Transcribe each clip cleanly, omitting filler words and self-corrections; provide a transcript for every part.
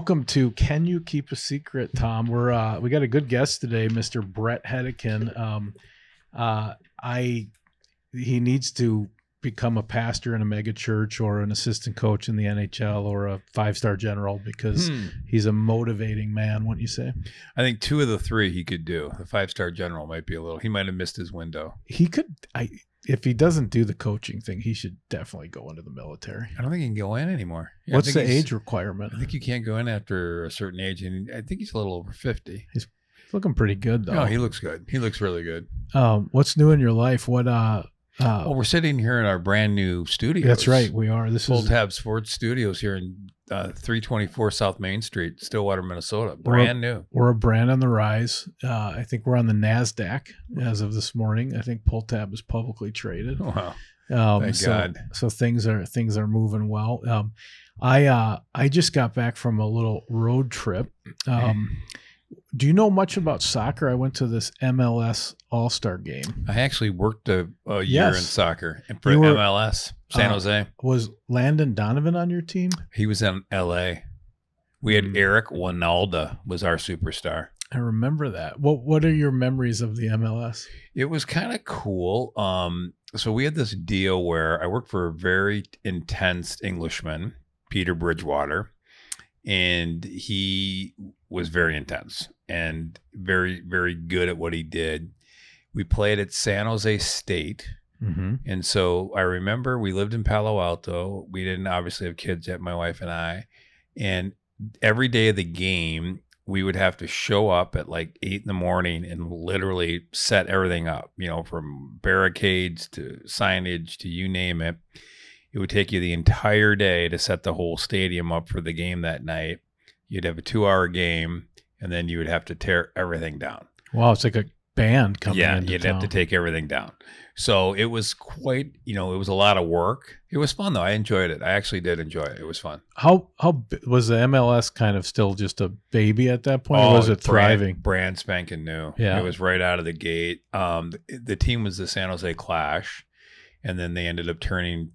welcome to Can You Keep a Secret, Tom? We got a good guest today, Mr. Brett Hedican. He needs to become a pastor in a mega church or an assistant coach in the NHL or a five-star general because he's a motivating man, wouldn't you say? I think two of the three he could do. The five-star general might be he might have missed his window. He could, if he doesn't do the coaching thing, he should definitely go into the military. I don't think he can go in anymore. Yeah, What's the age requirement? I think you can't go in after a certain age, and I think he's a little over 50. He's looking pretty good, though. No, he looks good. He looks really good. What's new in your life? Well, we're sitting here in our brand new studio. That's right, we are. This Full is Tab Sports Studios here in 324 South Main Street, Stillwater, Minnesota. Brand new. We're a brand on the rise. I think we're on the NASDAQ as of this morning. I think Pull Tab is publicly traded. Wow. Thank God. So things are moving well. I just got back from a little road trip. Do you know much about soccer? I went to this MLS All-Star game. I actually worked a year in soccer for You were- MLS, San Jose. Was Landon Donovan on your team? He was in LA. We had Eric Winalda was our superstar. I remember that. What are your memories of the MLS? It was kind of cool. So we had this deal where I worked for a very intense Englishman, Peter Bridgewater, and he was very intense and very, very good at what he did. We played at San Jose State. Mm-hmm. And so I remember we lived in Palo Alto. We didn't obviously have kids yet, my wife and I. And every day of the game, we would have to show up at like 8 a.m. and literally set everything up, from barricades to signage to you name it. It would take you the entire day to set the whole stadium up for the game that night. You'd have a 2-hour game, and then you would have to tear everything down. Wow, it's like a band coming into you'd town. have to take everything down. So it was quite, it was a lot of work. It was fun, though. I enjoyed it. I actually did enjoy it. It was fun. How was the MLS kind of still just a baby at that point, or was it thriving? Brand spanking new. Yeah. It was right out of the gate. The team was the San Jose Clash. And then they ended up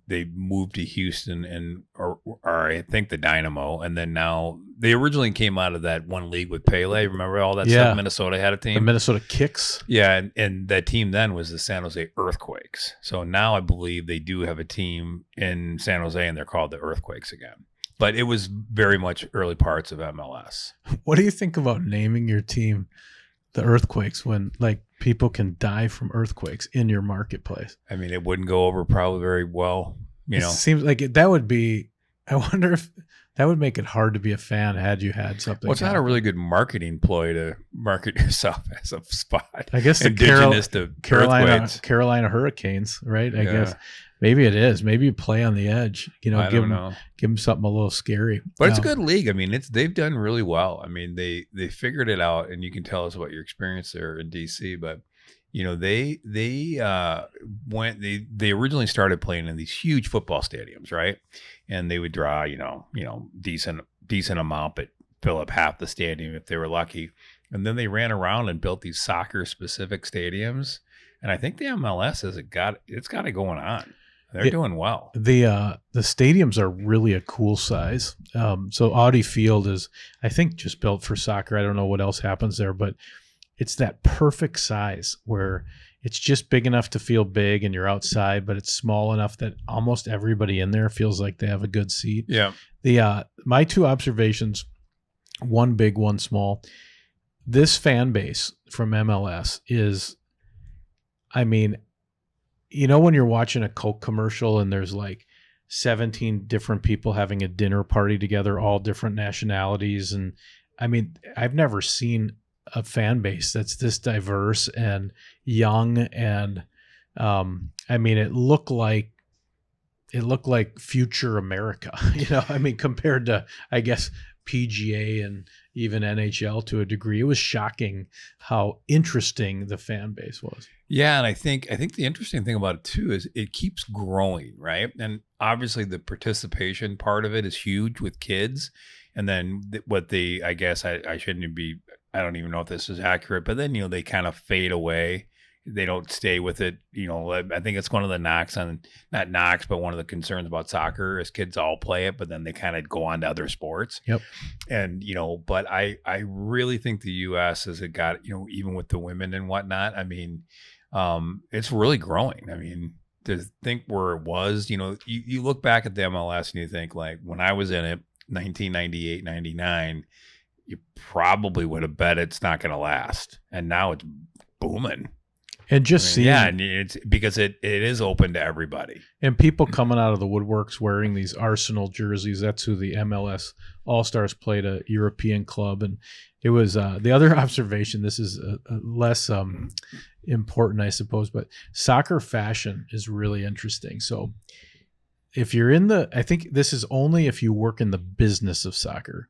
they moved to Houston or I think the Dynamo. And then now they originally came out of that one league with Pele. Remember all that stuff? Minnesota had a team. The Minnesota Kicks. Yeah. And that team then was the San Jose Earthquakes. So now I believe they do have a team in San Jose and they're called the Earthquakes again. But it was very much early parts of MLS. What do you think about naming your team the Earthquakes when people can die from earthquakes in your marketplace? I mean, it wouldn't go over probably very well, It seems like that would be, I wonder if that would make it hard to be a fan had you had something. Well, it's not a really good marketing ploy to market yourself as a spot. I guess indigenous to earthquakes. Carolina Hurricanes, right? I guess maybe it is. Maybe you play on the edge. I don't know. Give them something a little scary. But it's a good league. I mean, they've done really well. I mean, they figured it out, and you can tell us about your experience there in DC. But they originally started playing in these huge football stadiums, right? And they would draw decent amount, but fill up half the stadium if they were lucky. And then they ran around and built these soccer specific stadiums. And I think the MLS it's got it going on. They're doing well. The stadiums are really a cool size. So Audi Field is, I think, just built for soccer. I don't know what else happens there, but it's that perfect size where it's just big enough to feel big and you're outside, but it's small enough that almost everybody in there feels like they have a good seat. Yeah. My two observations, one big, one small. This fan base from MLS is, I mean, when you're watching a Coke commercial and there's 17 different people having a dinner party together, all different nationalities. And I mean, I've never seen a fan base that's this diverse and young. And I mean, it looked like future America, I mean, compared to, I guess, PGA and even NHL to a degree. It was shocking how interesting the fan base was. Yeah, and I think the interesting thing about it too is it keeps growing, right? And obviously the participation part of it is huge with kids. And then I don't even know if this is accurate, but then they kind of fade away they don't stay with it. You know, I think it's one of the knocks on, not knocks, but one of the concerns about soccer is kids all play it, but then they kind of go on to other sports. Yep. And, you know, but I really think the U.S. as it got, you know, even with the women and whatnot, I mean, it's really growing. I mean, to think where it was, you know, you look back at the MLS and you think like when I was in it, 1998, 99, you probably would have bet it's not going to last. And now it's booming. And just seeing, yeah, and it's because it is open to everybody. And people coming out of the woodworks wearing these Arsenal jerseys. That's who the MLS All-Stars played, a European club. And it was the other observation. This is a less important, I suppose, but soccer fashion is really interesting. So if you're I think this is only if you work in the business of soccer,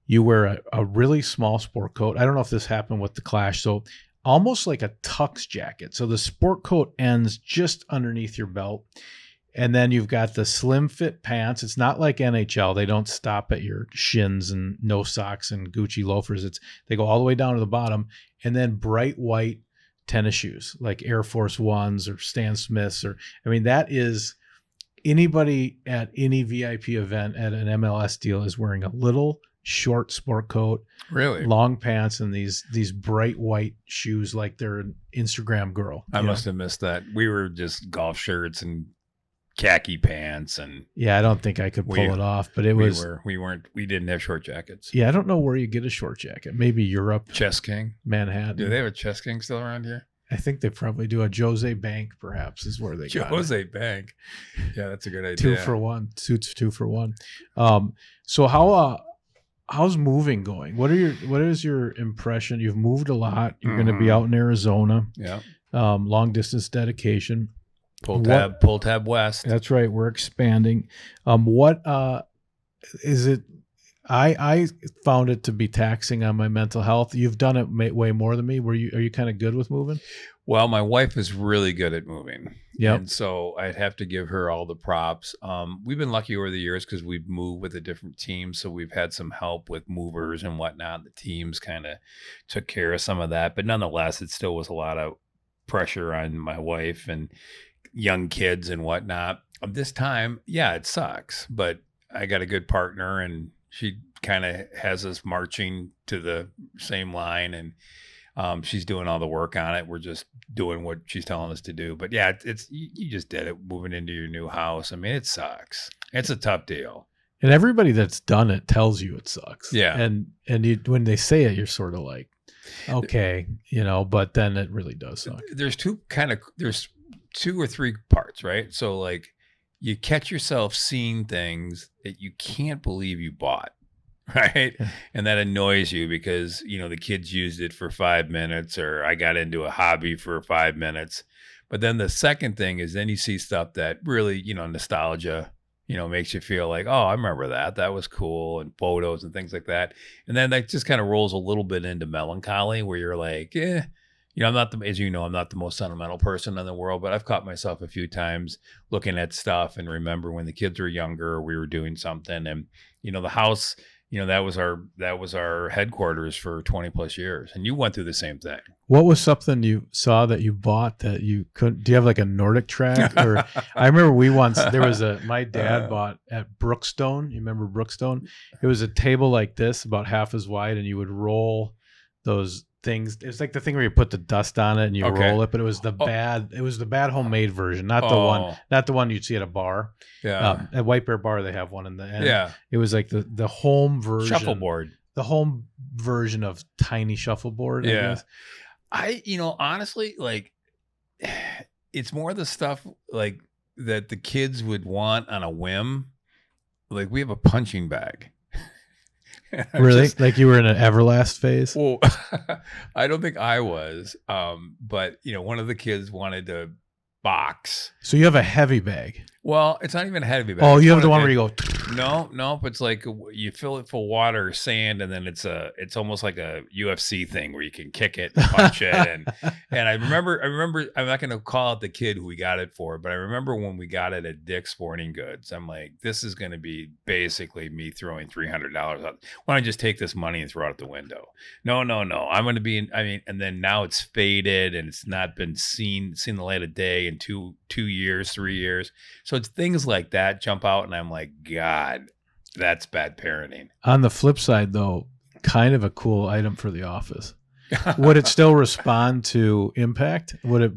you wear a really small sport coat. I don't know if this happened with the Clash. So almost like a tux jacket. So the sport coat ends just underneath your belt. And then you've got the slim fit pants. It's not like NHL. They don't stop at your shins and no socks and Gucci loafers. They go all the way down to the bottom. And then bright white tennis shoes like Air Force Ones or Stan Smiths. That is anybody at any VIP event at an MLS deal is wearing a little short sport coat, really long pants, and these bright white shoes like they're an Instagram girl. I must have missed that. We were just golf shirts and khaki pants, and I don't think I could pull it off, but we didn't have short jackets. Yeah, I don't know where you get a short jacket. Maybe Europe. Chess King, Manhattan. Do they have a Chess King still around here? I think they probably do. A Jose Bank perhaps is where they got it. Jose Bank. Yeah, that's a good idea. 2 for 1. Suits 2 for 1. So how's moving going? What is your impression? You've moved a lot. You're going to be out in Arizona. Yeah. Long distance dedication. Pull tab west. That's right. We're expanding. What is it? I found it to be taxing on my mental health. You've done it way more than me. Are you kind of good with moving? Well, my wife is really good at moving. Yeah. And so I'd have to give her all the props. We've been lucky over the years because we've moved with a different team. So we've had some help with movers and whatnot. The teams kind of took care of some of that. But nonetheless, it still was a lot of pressure on my wife and young kids and whatnot. This time, yeah, it sucks. But I got a good partner and she kind of has us marching to the same line, and she's doing all the work on it. We're just doing what she's telling us to do. But yeah, you just did it, moving into your new house. I mean, it sucks. It's a tough deal. And everybody that's done it tells you it sucks. Yeah. And when they say it, you're sort of like, okay, but then it really does suck. There's two or three parts, right? So like you catch yourself seeing things that you can't believe you bought, right? And that annoys you because, the kids used it for 5 minutes, or I got into a hobby for 5 minutes. But then the second thing is then you see stuff that really, nostalgia, makes you feel like, oh, I remember that. That was cool, and photos and things like that. And then that just kind of rolls a little bit into melancholy where you're like, I'm not the most sentimental person in the world, but I've caught myself a few times looking at stuff and remember when the kids were younger, we were doing something, and the house, that was our headquarters for 20 plus years, and you went through the same thing. What was something you saw that you bought that you couldn't? Do you have like a Nordic track? Or I remember my dad bought at Brookstone. You remember Brookstone? It was a table like this, about half as wide, and you would roll those things. It's like the thing where you put the dust on it and you roll it, but it was the bad homemade version, not the one you'd see at a bar. Yeah. At White Bear Bar, they have one in the end. Yeah. It was like the home version. Shuffleboard. The home version of tiny shuffleboard. Yeah. I honestly, like, it's more the stuff like that the kids would want on a whim. Like, we have a punching bag. Really? Like you were in an Everlast phase? Well, I don't think I was. But one of the kids wanted to box. So you have a heavy bag. Well, it's not even a heavy bag. Oh, you have the one where you go. Nope. It's like you fill it full of water, sand, and then it's almost like a UFC thing where you can kick it, and punch it, and I remember I'm not going to call out the kid who we got it for, but I remember when we got it at Dick's Sporting Goods. I'm like, this is going to be basically me throwing $300 out. Why don't I just take this money and throw it out the window? No. I'm going to be and then now it's faded and it's not been seen the light of day in 2 years, 3 years. So it's things like that jump out, and I'm like, God, that's bad parenting. On the flip side, though, kind of a cool item for the office. Would it still respond to impact? Would it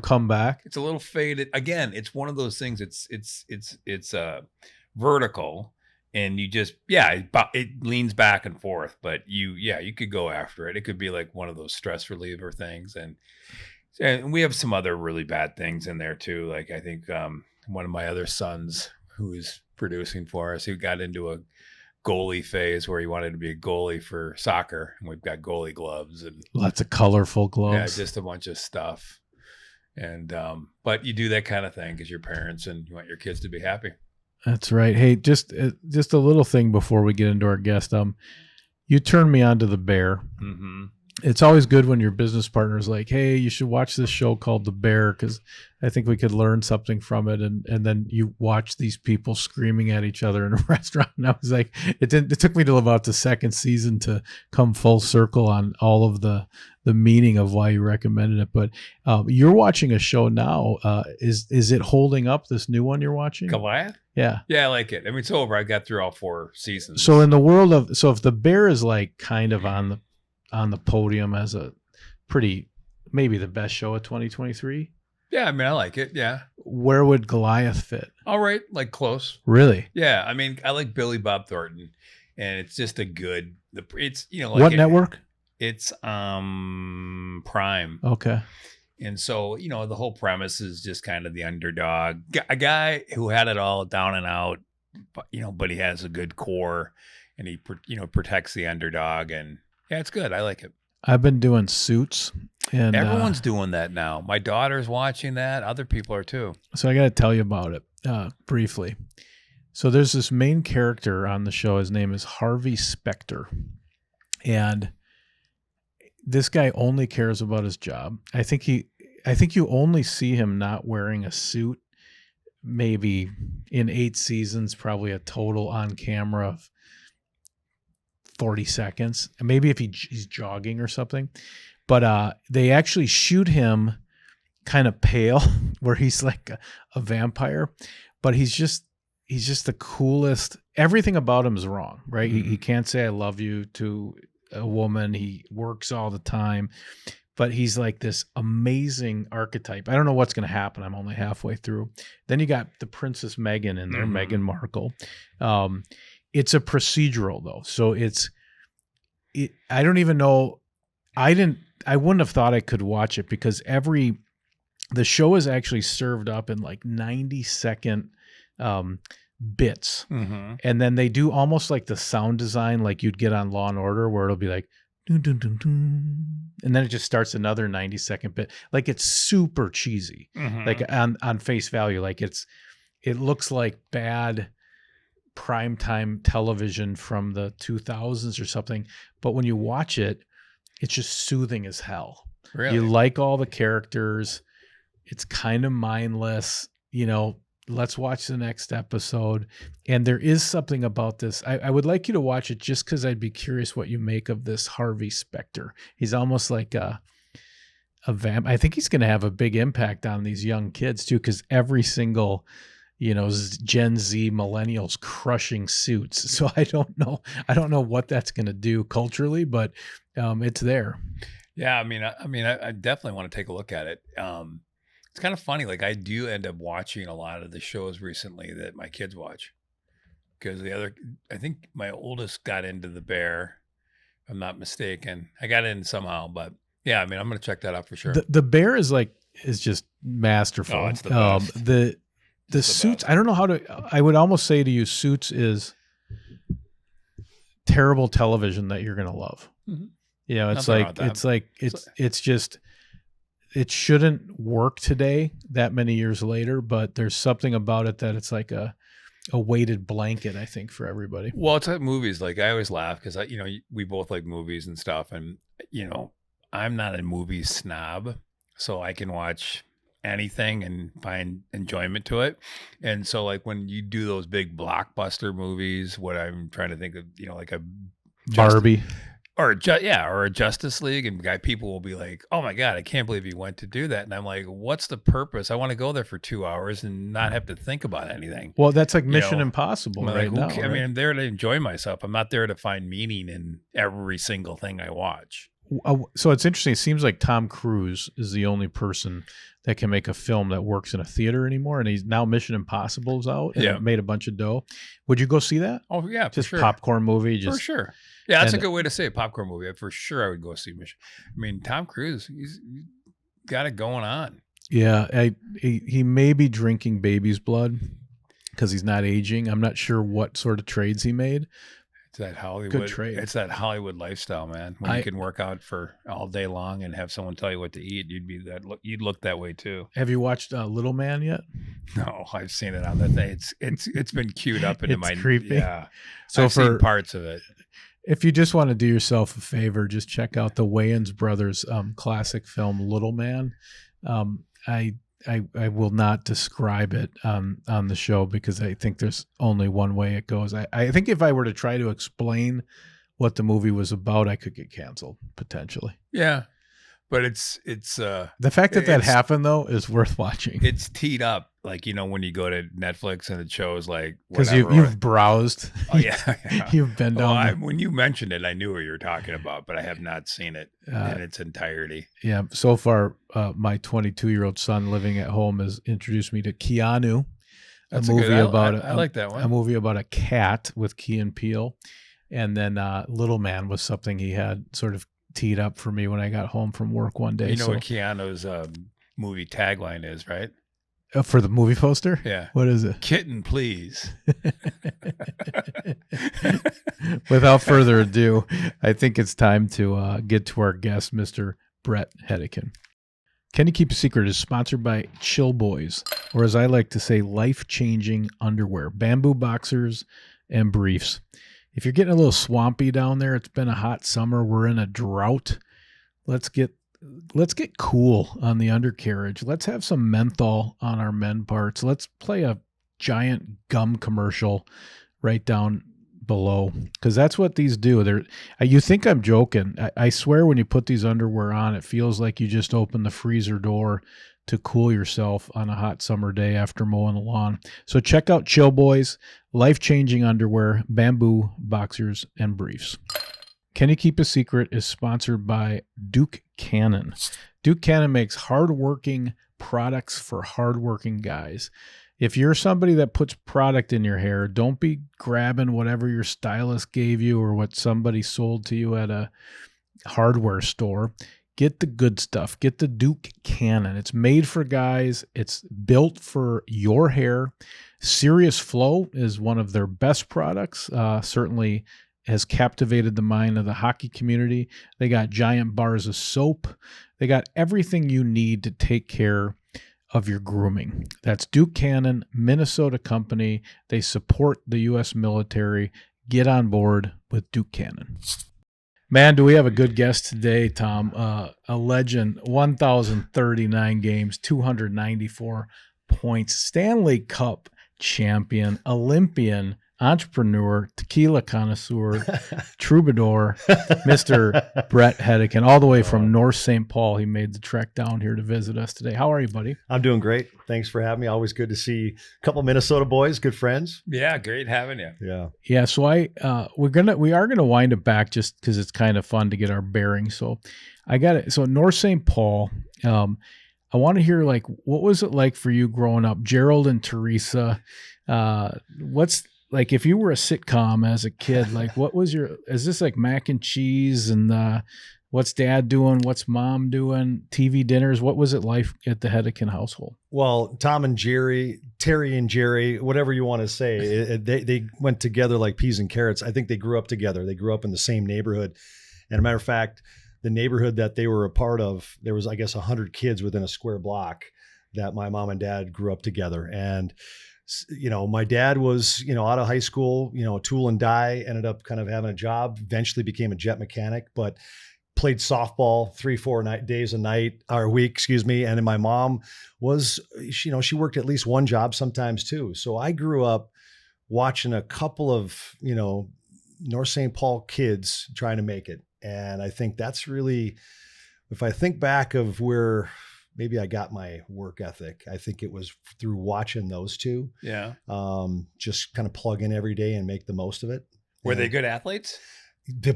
come back? It's a little faded. Again, it's one of those things. It's vertical, and you just it leans back and forth. But you could go after it. It could be like one of those stress reliever things, and we have some other really bad things in there too. Like I think one of my other sons who's producing for us, he got into a goalie phase where he wanted to be a goalie for soccer, and we've got goalie gloves and lots of colorful gloves. Yeah, just a bunch of stuff. And but you do that kind of thing because you're parents and you want your kids to be happy. That's right. Hey, just a little thing before we get into our guest. You turned me on to The Bear. Mm-hmm. It's always good when your business partner's like, hey, you should watch this show called The Bear because I think we could learn something from it. And then you watch these people screaming at each other in a restaurant. And I was like, it took me till about the second season to come full circle on all of the meaning of why you recommended it. But you're watching a show now. Is it holding up, this new one you're watching? Goliath? Yeah. Yeah, I like it. I mean, it's over. I got through all 4 seasons. So in the world of, if The Bear is like kind of on the podium as a pretty, maybe the best show of 2023. Yeah, I mean, I like it. Yeah. Where would Goliath fit? All right, like close. Really? Yeah, I mean, I like Billy Bob Thornton, and it's just a good. It's like what network? It's Prime. Okay. And so the whole premise is just kind of the underdog, a guy who had it all down and out, but he has a good core, and he protects the underdog, and yeah, it's good. I like it. I've been doing Suits, and everyone's doing that now. My daughter's watching that. Other people are too. So I got to tell you about it briefly. So there's this main character on the show. His name is Harvey Specter, and this guy only cares about his job. I think you only see him not wearing a suit, maybe in 8 seasons, probably a total on camera of 40 seconds, maybe if he's jogging or something. But they actually shoot him kind of pale, where he's like a vampire, but he's just the coolest. Everything about him is wrong, right? Mm-hmm. He can't say I love you to a woman. He works all the time, but he's like this amazing archetype. I don't know what's going to happen. I'm only halfway through. Then you got the Princess Meghan in there, mm-hmm. Meghan Markle. It's a procedural though. So I don't even know. I wouldn't have thought I could watch it because the show is actually served up in like 90-second bits. Mm-hmm. And then they do almost like the sound design like you'd get on Law and Order, where it'll be like, dun, dun, dun, dun, and then it just starts another 90-second bit. Like it's super cheesy, mm-hmm. like on face value. Like it looks like bad primetime television from the 2000s or something. But when you watch it, it's just soothing as hell. Really? You like all the characters. It's kind of mindless, let's watch the next episode. And there is something about this. I would like you to watch it just because I'd be curious what you make of this Harvey Specter. He's almost like a vamp. I think he's going to have a big impact on these young kids too, because every single Gen Z millennials crushing Suits. So I don't know what that's going to do culturally, but it's there. Yeah. I mean, I definitely want to take a look at it. It's kind of funny. Like I do end up watching a lot of the shows recently that my kids watch, because I think my oldest got into The Bear, if I'm not mistaken. I got in somehow, but yeah, I mean, I'm going to check that out for sure. The Bear is just masterful. Oh, it's the best. The Suits, I don't know I would almost say to you, Suits is terrible television that you're going to love. Mm-hmm. It's just, it shouldn't work today that many years later, but there's something about it that it's like a weighted blanket, I think, for everybody. Well, it's like movies. Like I always laugh because we both like movies and stuff, and I'm not a movie snob, so I can watch anything and find enjoyment to it. And so, like when you do those big blockbuster movies, what I'm trying to think of, like a Barbie. or a Justice League, and people will be like, "Oh my God, I can't believe you went to do that." And I'm like, "What's the purpose? I want to go there for 2 hours and not have to think about anything." Well, that's like Mission Impossible I'm right now. I mean, I'm there to enjoy myself. I'm not there to find meaning in every single thing I watch. So it's interesting. It seems like Tom Cruise is the only person that can make a film that works in a theater anymore, and he's now Mission Impossible's out and it made a bunch of dough. Would you go see that? Oh yeah, just for sure. Popcorn movie, For sure. Yeah, that's a good way to say it. Popcorn movie. For sure, I would go see Mission. I mean, Tom Cruise, he's got it going on. Yeah, he may be drinking baby's blood because he's not aging. I'm not sure what sort of trades he made. It's that Hollywood. Good trade. It's that Hollywood lifestyle, man. When you can work out for all day long and have someone tell you what to eat, you'd look that way too. Have you watched Little Man yet? No, I've seen it on the thing. It's been queued up into my creepy. Yeah, so I've seen parts of it. If you just want to do yourself a favor, just check out the Wayans brothers classic film Little Man. I will not describe it on the show because I think there's only one way it goes. I think if I were to try to explain what the movie was about, I could get canceled potentially. Yeah, but it's the fact that happened though is worth watching. It's teed up like when you go to Netflix and it shows like because you've browsed. Oh yeah. You've been down. When you mentioned it, I knew what you were talking about, but I have not seen it in its entirety. Yeah, so far, my 22-year-old son living at home has introduced me to Keanu. That's a movie about I like that one. A movie about a cat with Key and Peele, and then Little Man was something he had sort of teed up for me when I got home from work one day. You know what Keanu's movie tagline is, right? For the movie poster? Yeah. What is it? Kitten, please. Without further ado, I think it's time to get to our guest, Mr. Bret Hedican. Can You Keep a Secret is sponsored by Chill Boys, or as I like to say, life-changing underwear, bamboo boxers and briefs. If you're getting a little swampy down there, it's been a hot summer, we're in a drought. Let's get cool on the undercarriage. Let's have some menthol on our men parts. Let's play a giant gum commercial right down below, because that's what these do. You think I'm joking. I swear when you put these underwear on, it feels like you just opened the freezer door to cool yourself on a hot summer day after mowing the lawn. So check out Chill Boys, life-changing underwear, bamboo boxers, and briefs. Can You Keep a Secret is sponsored by Duke Cannon. Duke Cannon makes hardworking products for hardworking guys. If you're somebody that puts product in your hair, don't be grabbing whatever your stylist gave you or what somebody sold to you at a hardware store. Get the good stuff. Get the Duke Cannon. It's made for guys. It's built for your hair. Serious Flow is one of their best products. Certainly has captivated the mind of the hockey community. They got giant bars of soap. They got everything you need to take care of your grooming. That's Duke Cannon, Minnesota company. They support the U.S. military. Get on board with Duke Cannon. Man, do we have a good guest today, Tom. A legend, 1,039 games, 294 points, Stanley Cup champion, Olympian, entrepreneur, tequila connoisseur, troubadour, Mr. Bret Hedican, all the way from North St. Paul. He made the trek down here to visit us today. How are you, buddy? I'm doing great. Thanks for having me. Always good to see a couple Minnesota boys, good friends. Yeah, great having you. Yeah. So we are gonna wind it back just because it's kind of fun to get our bearings. So I got it. So North St. Paul. I want to hear, like, what was it like for you growing up, Gerald and Teresa? What's like, if you were a sitcom as a kid, like, is this like mac and cheese and what's dad doing? What's mom doing? TV dinners? What was it like at the Hedican household? Well, Tom and Jerry, Terry and Jerry, whatever you want to say, they went together like peas and carrots. I think they grew up together. They grew up in the same neighborhood. And a matter of fact, the neighborhood that they were a part of, there was, I guess, 100 kids within a square block that my mom and dad grew up together. And My dad was, out of high school, tool and die, ended up kind of having a job, eventually became a jet mechanic, but played softball 3-4 days a week, excuse me. And then my mom was, she worked at least one job sometimes too. So I grew up watching a couple of, North St. Paul kids trying to make it. And I think that's really, if I think back of where maybe I got my work ethic, I think it was through watching those two. Yeah. Just kind of plug in every day and make the most of it. Were they good athletes?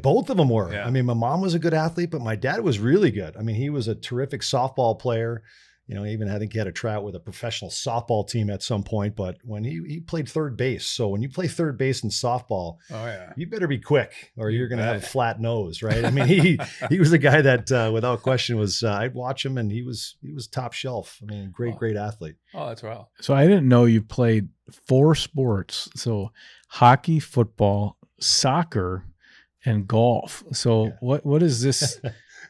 Both of them were. Yeah. I mean, my mom was a good athlete, but my dad was really good. I mean, he was a terrific softball player. Even I think he had a tryout with a professional softball team at some point, but when he played third base. So when you play third base in softball, you better be quick or you're going to have a flat nose, right? I mean, he was a guy that without question was, I'd watch him and he was top shelf. I mean, great athlete. Oh, that's wow. So I didn't know you played 4 sports. So hockey, football, soccer, and golf. So what is this?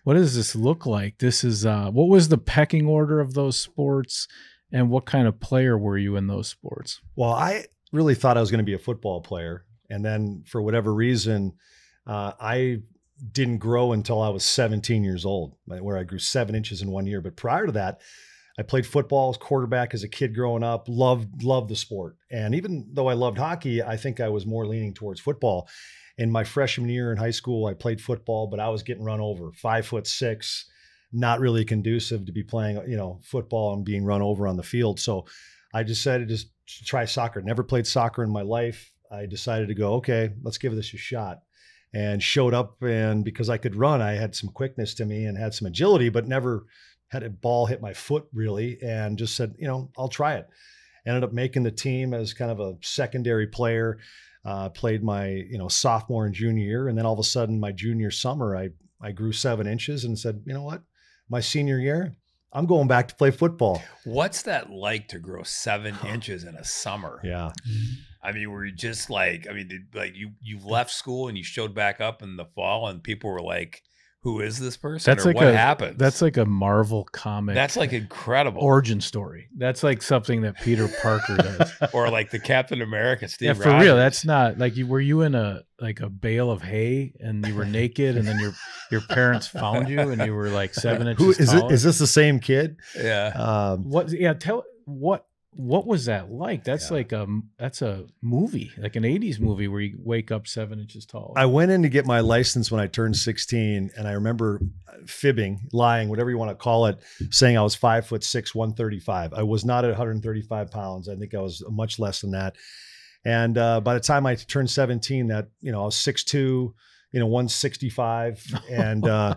What does this look like? This is what was the pecking order of those sports, and what kind of player were you in those sports? Well, I really thought I was going to be a football player, and then for whatever reason, I didn't grow until I was 17 years old, where I grew 7 inches in 1 year. But prior to that, I played football as quarterback as a kid growing up. Loved the sport, and even though I loved hockey, I think I was more leaning towards football. In my freshman year in high school, I played football, but I was getting run over. 5'6", not really conducive to be playing, football and being run over on the field. So I decided to try soccer. Never played soccer in my life. I decided to go, okay, let's give this a shot. And showed up, and because I could run, I had some quickness to me and had some agility, but never had a ball hit my foot really. And just said, I'll try it. Ended up making the team as kind of a secondary player. Played my, sophomore and junior year. And then all of a sudden my junior summer, I grew 7 inches and said, you know what, my senior year, I'm going back to play football. What's that like to grow 7 inches in a summer? Yeah. I mean, were you just you left school and you showed back up in the fall and people were like, who is this person? That's what happened? That's like a Marvel comic. That's like incredible. Origin story. That's like something that Peter Parker does. Or like the Captain America, Steve for Rogers. real. That's not like were you in a bale of hay and you were naked and then your parents found you and you were like 7 inches Who is taller? Is this the same kid? Yeah. What was that like? That's that's a movie, like an 80s movie where you wake up 7 inches tall. I went in to get my license when I turned 16, and I remember fibbing, lying, whatever you want to call it, saying I was 5'6", 135. I was not at 135 pounds. I think I was much less than that. And by the time I turned 17, that I was 6'2", 165, and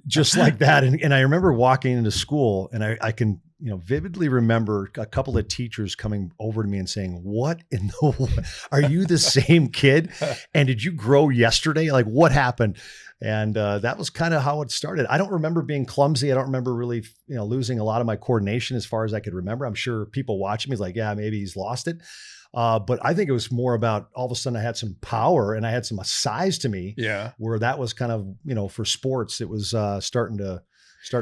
just like that. And I remember walking into school, and I can vividly remember a couple of teachers coming over to me and saying, what in the, are you the same kid? And did you grow yesterday? Like what happened? And that was kind of how it started. I don't remember being clumsy. I don't remember really, losing a lot of my coordination as far as I could remember. I'm sure people watching me is like, yeah, maybe he's lost it. But I think it was more about all of a sudden I had some power and I had some size to me. Yeah. Where that was kind of, for sports, it was starting to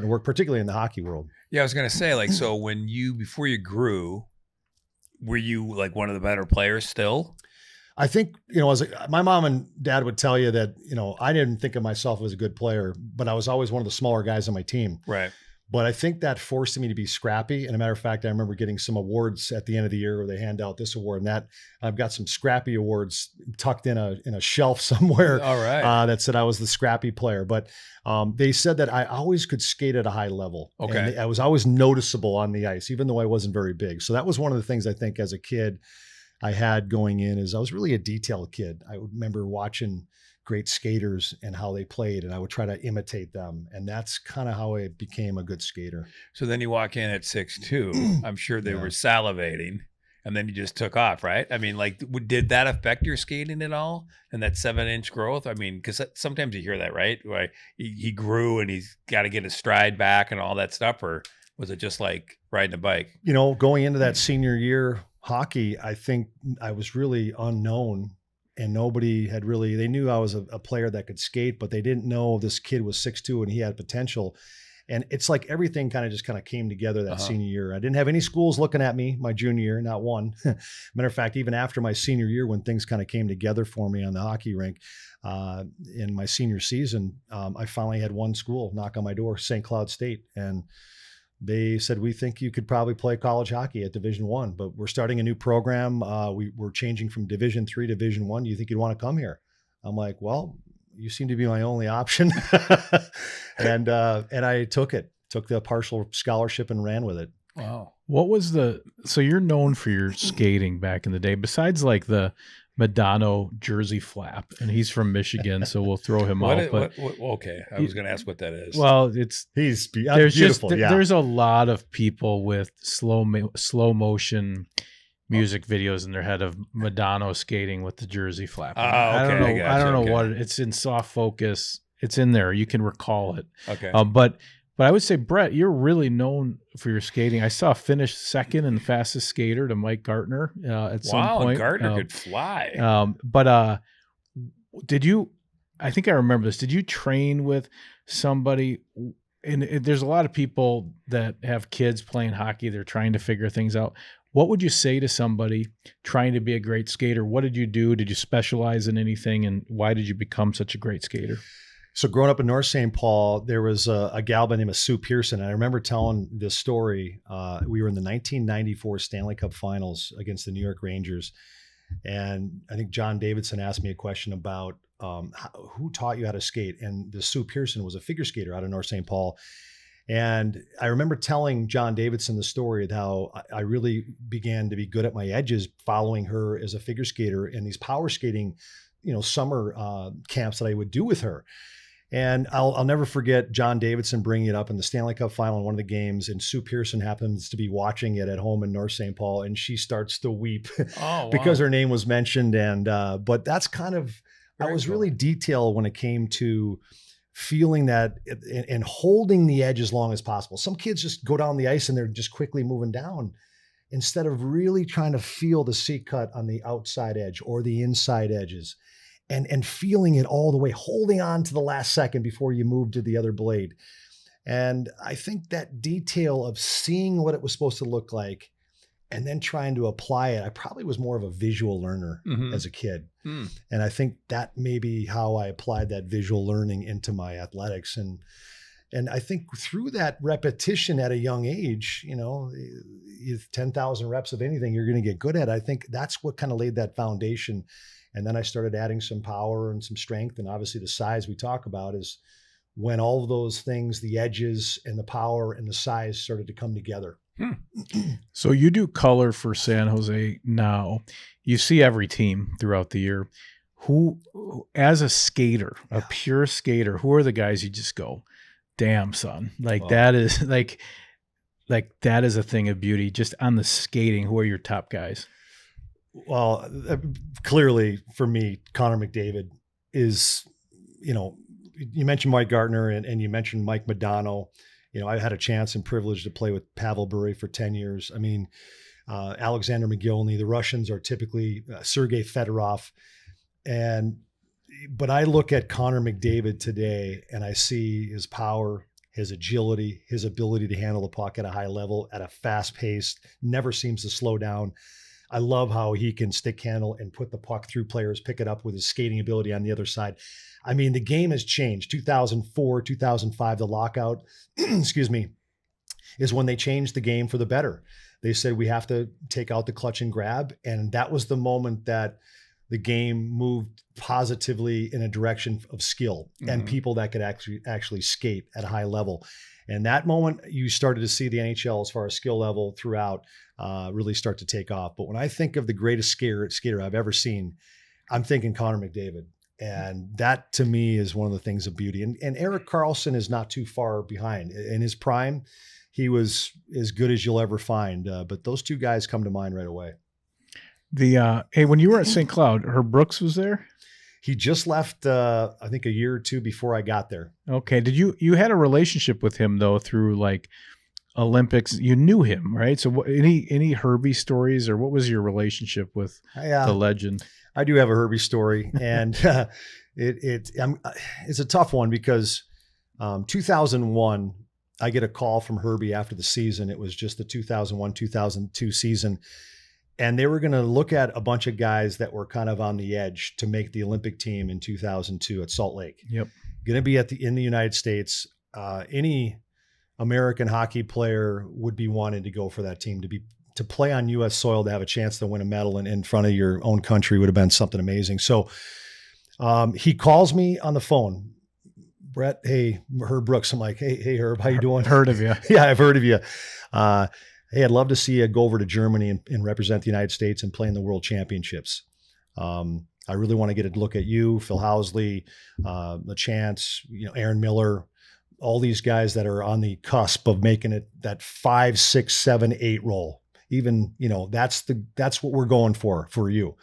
work, particularly in the hockey world. Yeah, I was gonna say, so before you grew, were you like one of the better players still? I think, my mom and dad would tell you that, I didn't think of myself as a good player, but I was always one of the smaller guys on my team. Right. But I think that forced me to be scrappy. And a matter of fact, I remember getting some awards at the end of the year where they hand out this award and that. I've got some scrappy awards tucked in a shelf somewhere. All right. That said I was the scrappy player. But they said that I always could skate at a high level. Okay. And I was always noticeable on the ice, even though I wasn't very big. So that was one of the things I think as a kid I had going in is I was really a detailed kid. I remember watching great skaters and how they played, and I would try to imitate them. And that's kind of how I became a good skater. So then you walk in at 6'2". I'm sure they were salivating, and then you just took off, right? I mean, did that affect your skating at all? And that 7-inch growth? I mean, because sometimes you hear that, right? Where he grew and he's got to get his stride back and all that stuff, or was it just like riding a bike? Going into that senior year hockey, I think I was really unknown. And nobody had they knew I was a player that could skate, but they didn't know this kid was 6'2" and he had potential. And it's like everything kind of came together that Uh-huh. senior year. I didn't have any schools looking at me my junior year, not one. Matter of fact, even after my senior year, when things kind of came together for me on the hockey rink in my senior season, I finally had one school knock on my door, St. Cloud State. And they said, we think you could probably play college hockey at Division I, but we're starting a new program. We're changing from Division III to Division I. Do you think you'd want to come here? I'm like, well, you seem to be my only option. and I took the partial scholarship and ran with it. Wow. What was so you're known for your skating back in the day, besides like the Madonna jersey flap, and he's from Michigan, so we'll throw him out. But Okay, I was going to ask what that is. well, He's there's beautiful. just yeah. there's a lot of people with slow motion music videos in their head of Madonna skating with the jersey flap. Oh, I don't okay, know. I I gotcha, don't know okay. what it's in soft focus. It's in there. You can recall it. okay. But I would say, Brett, you're really known for your skating. I saw finish second and fastest skater to Mike Gartner at some wow, point. Gardner could fly. But did you? I think I remember this. Did you train with somebody? And there's a lot of people that have kids playing hockey. They're trying to figure things out. What would you say to somebody trying to be a great skater? What did you do? Did you specialize in anything? And why did you become such a great skater? So growing up in North St. Paul, there was a gal by the name of Sue Pearson. I remember telling this story. We were in the 1994 Stanley Cup Finals against the New York Rangers. And I think John Davidson asked me a question about who taught you how to skate? And the Sue Pearson was a figure skater out of North St. Paul. And I remember telling John Davidson the story of how I really began to be good at my edges following her as a figure skater in these power skating, summer camps that I would do with her. And I'll never forget John Davidson bringing it up in the Stanley Cup final in one of the games. And Sue Pearson happens to be watching it at home in North St. Paul. And she starts to weep because her name was mentioned. And, but that's kind of, I was really detailed when it came to feeling that and holding the edge as long as possible. Some kids just go down the ice and they're just quickly moving down instead of really trying to feel the seat cut on the outside edge or the inside edges. And feeling it all the way, holding on to the last second before you move to the other blade. And I think that detail of seeing what it was supposed to look like and then trying to apply it, I probably was more of a visual learner as a kid. And I think that may be how I applied that visual learning into my athletics. And I think through that repetition at a young age, 10,000 reps of anything you're going to get good at. I think that's what kind of laid that foundation. And then I started adding some power and some strength. And obviously the size we talk about is when all of those things, the edges and the power and the size started to come together. So you do color for San Jose now. You see every team throughout the year. Who, as a skater, a pure skater, who are the guys you just go, damn, son, that is like that is a thing of beauty just on the skating. Who are your top guys? Well, clearly for me, Connor McDavid is, you mentioned Mike Gartner and you mentioned Mike Madonna. I had a chance and privilege to play with Pavel Bure for 10 years. I mean, Alexander McGillney, the Russians are typically Sergei Fedorov. But I look at Connor McDavid today and I see his power, his agility, his ability to handle the puck at a high level, at a fast pace, never seems to slow down. I love how he can stick handle and put the puck through players, pick it up with his skating ability on the other side. I mean, the game has changed. 2004, 2005, the lockout, excuse me, is when they changed the game for the better. They said we have to take out the clutch and grab. And that was the moment that the game moved positively in a direction of skill and people that could actually skate at a high level. And that moment, you started to see the NHL as far as skill level throughout really start to take off. But when I think of the greatest skater I've ever seen, I'm thinking Connor McDavid. And that to me is one of the things of beauty. And Erik Karlsson is not too far behind. In his prime, he was as good as you'll ever find. But those two guys come to mind right away. Hey, when you were at St. Cloud, Herb Brooks was there? He just left, I think a year or two before I got there. Okay. Did you had a relationship with him though through like Olympics? You knew him, right? So any Herbie stories, or what was your relationship with the legend? I do have a Herbie story, and it's a tough one because 2001, I get a call from Herbie after the season. It was just the 2001, 2002 season. And they were going to look at a bunch of guys that were kind of on the edge to make the Olympic team in 2002 at Salt Lake. Yep. Going to be in the United States. Any American hockey player would be wanting to go for that team, to play on U.S. soil, to have a chance to win a medal in front of your own country would have been something amazing. So he calls me on the phone. Brett, hey, Herb Brooks. I'm like, hey, Herb, how you doing? Heard of you. Yeah, I've heard of you. Hey, I'd love to see you go over to Germany and represent the United States and play in the World Championships. I really want to get a look at you, Phil Housley, LaChance, Aaron Miller, all these guys that are on the cusp of making it that 5, 6, 7, 8 role. Even, that's what we're going for you.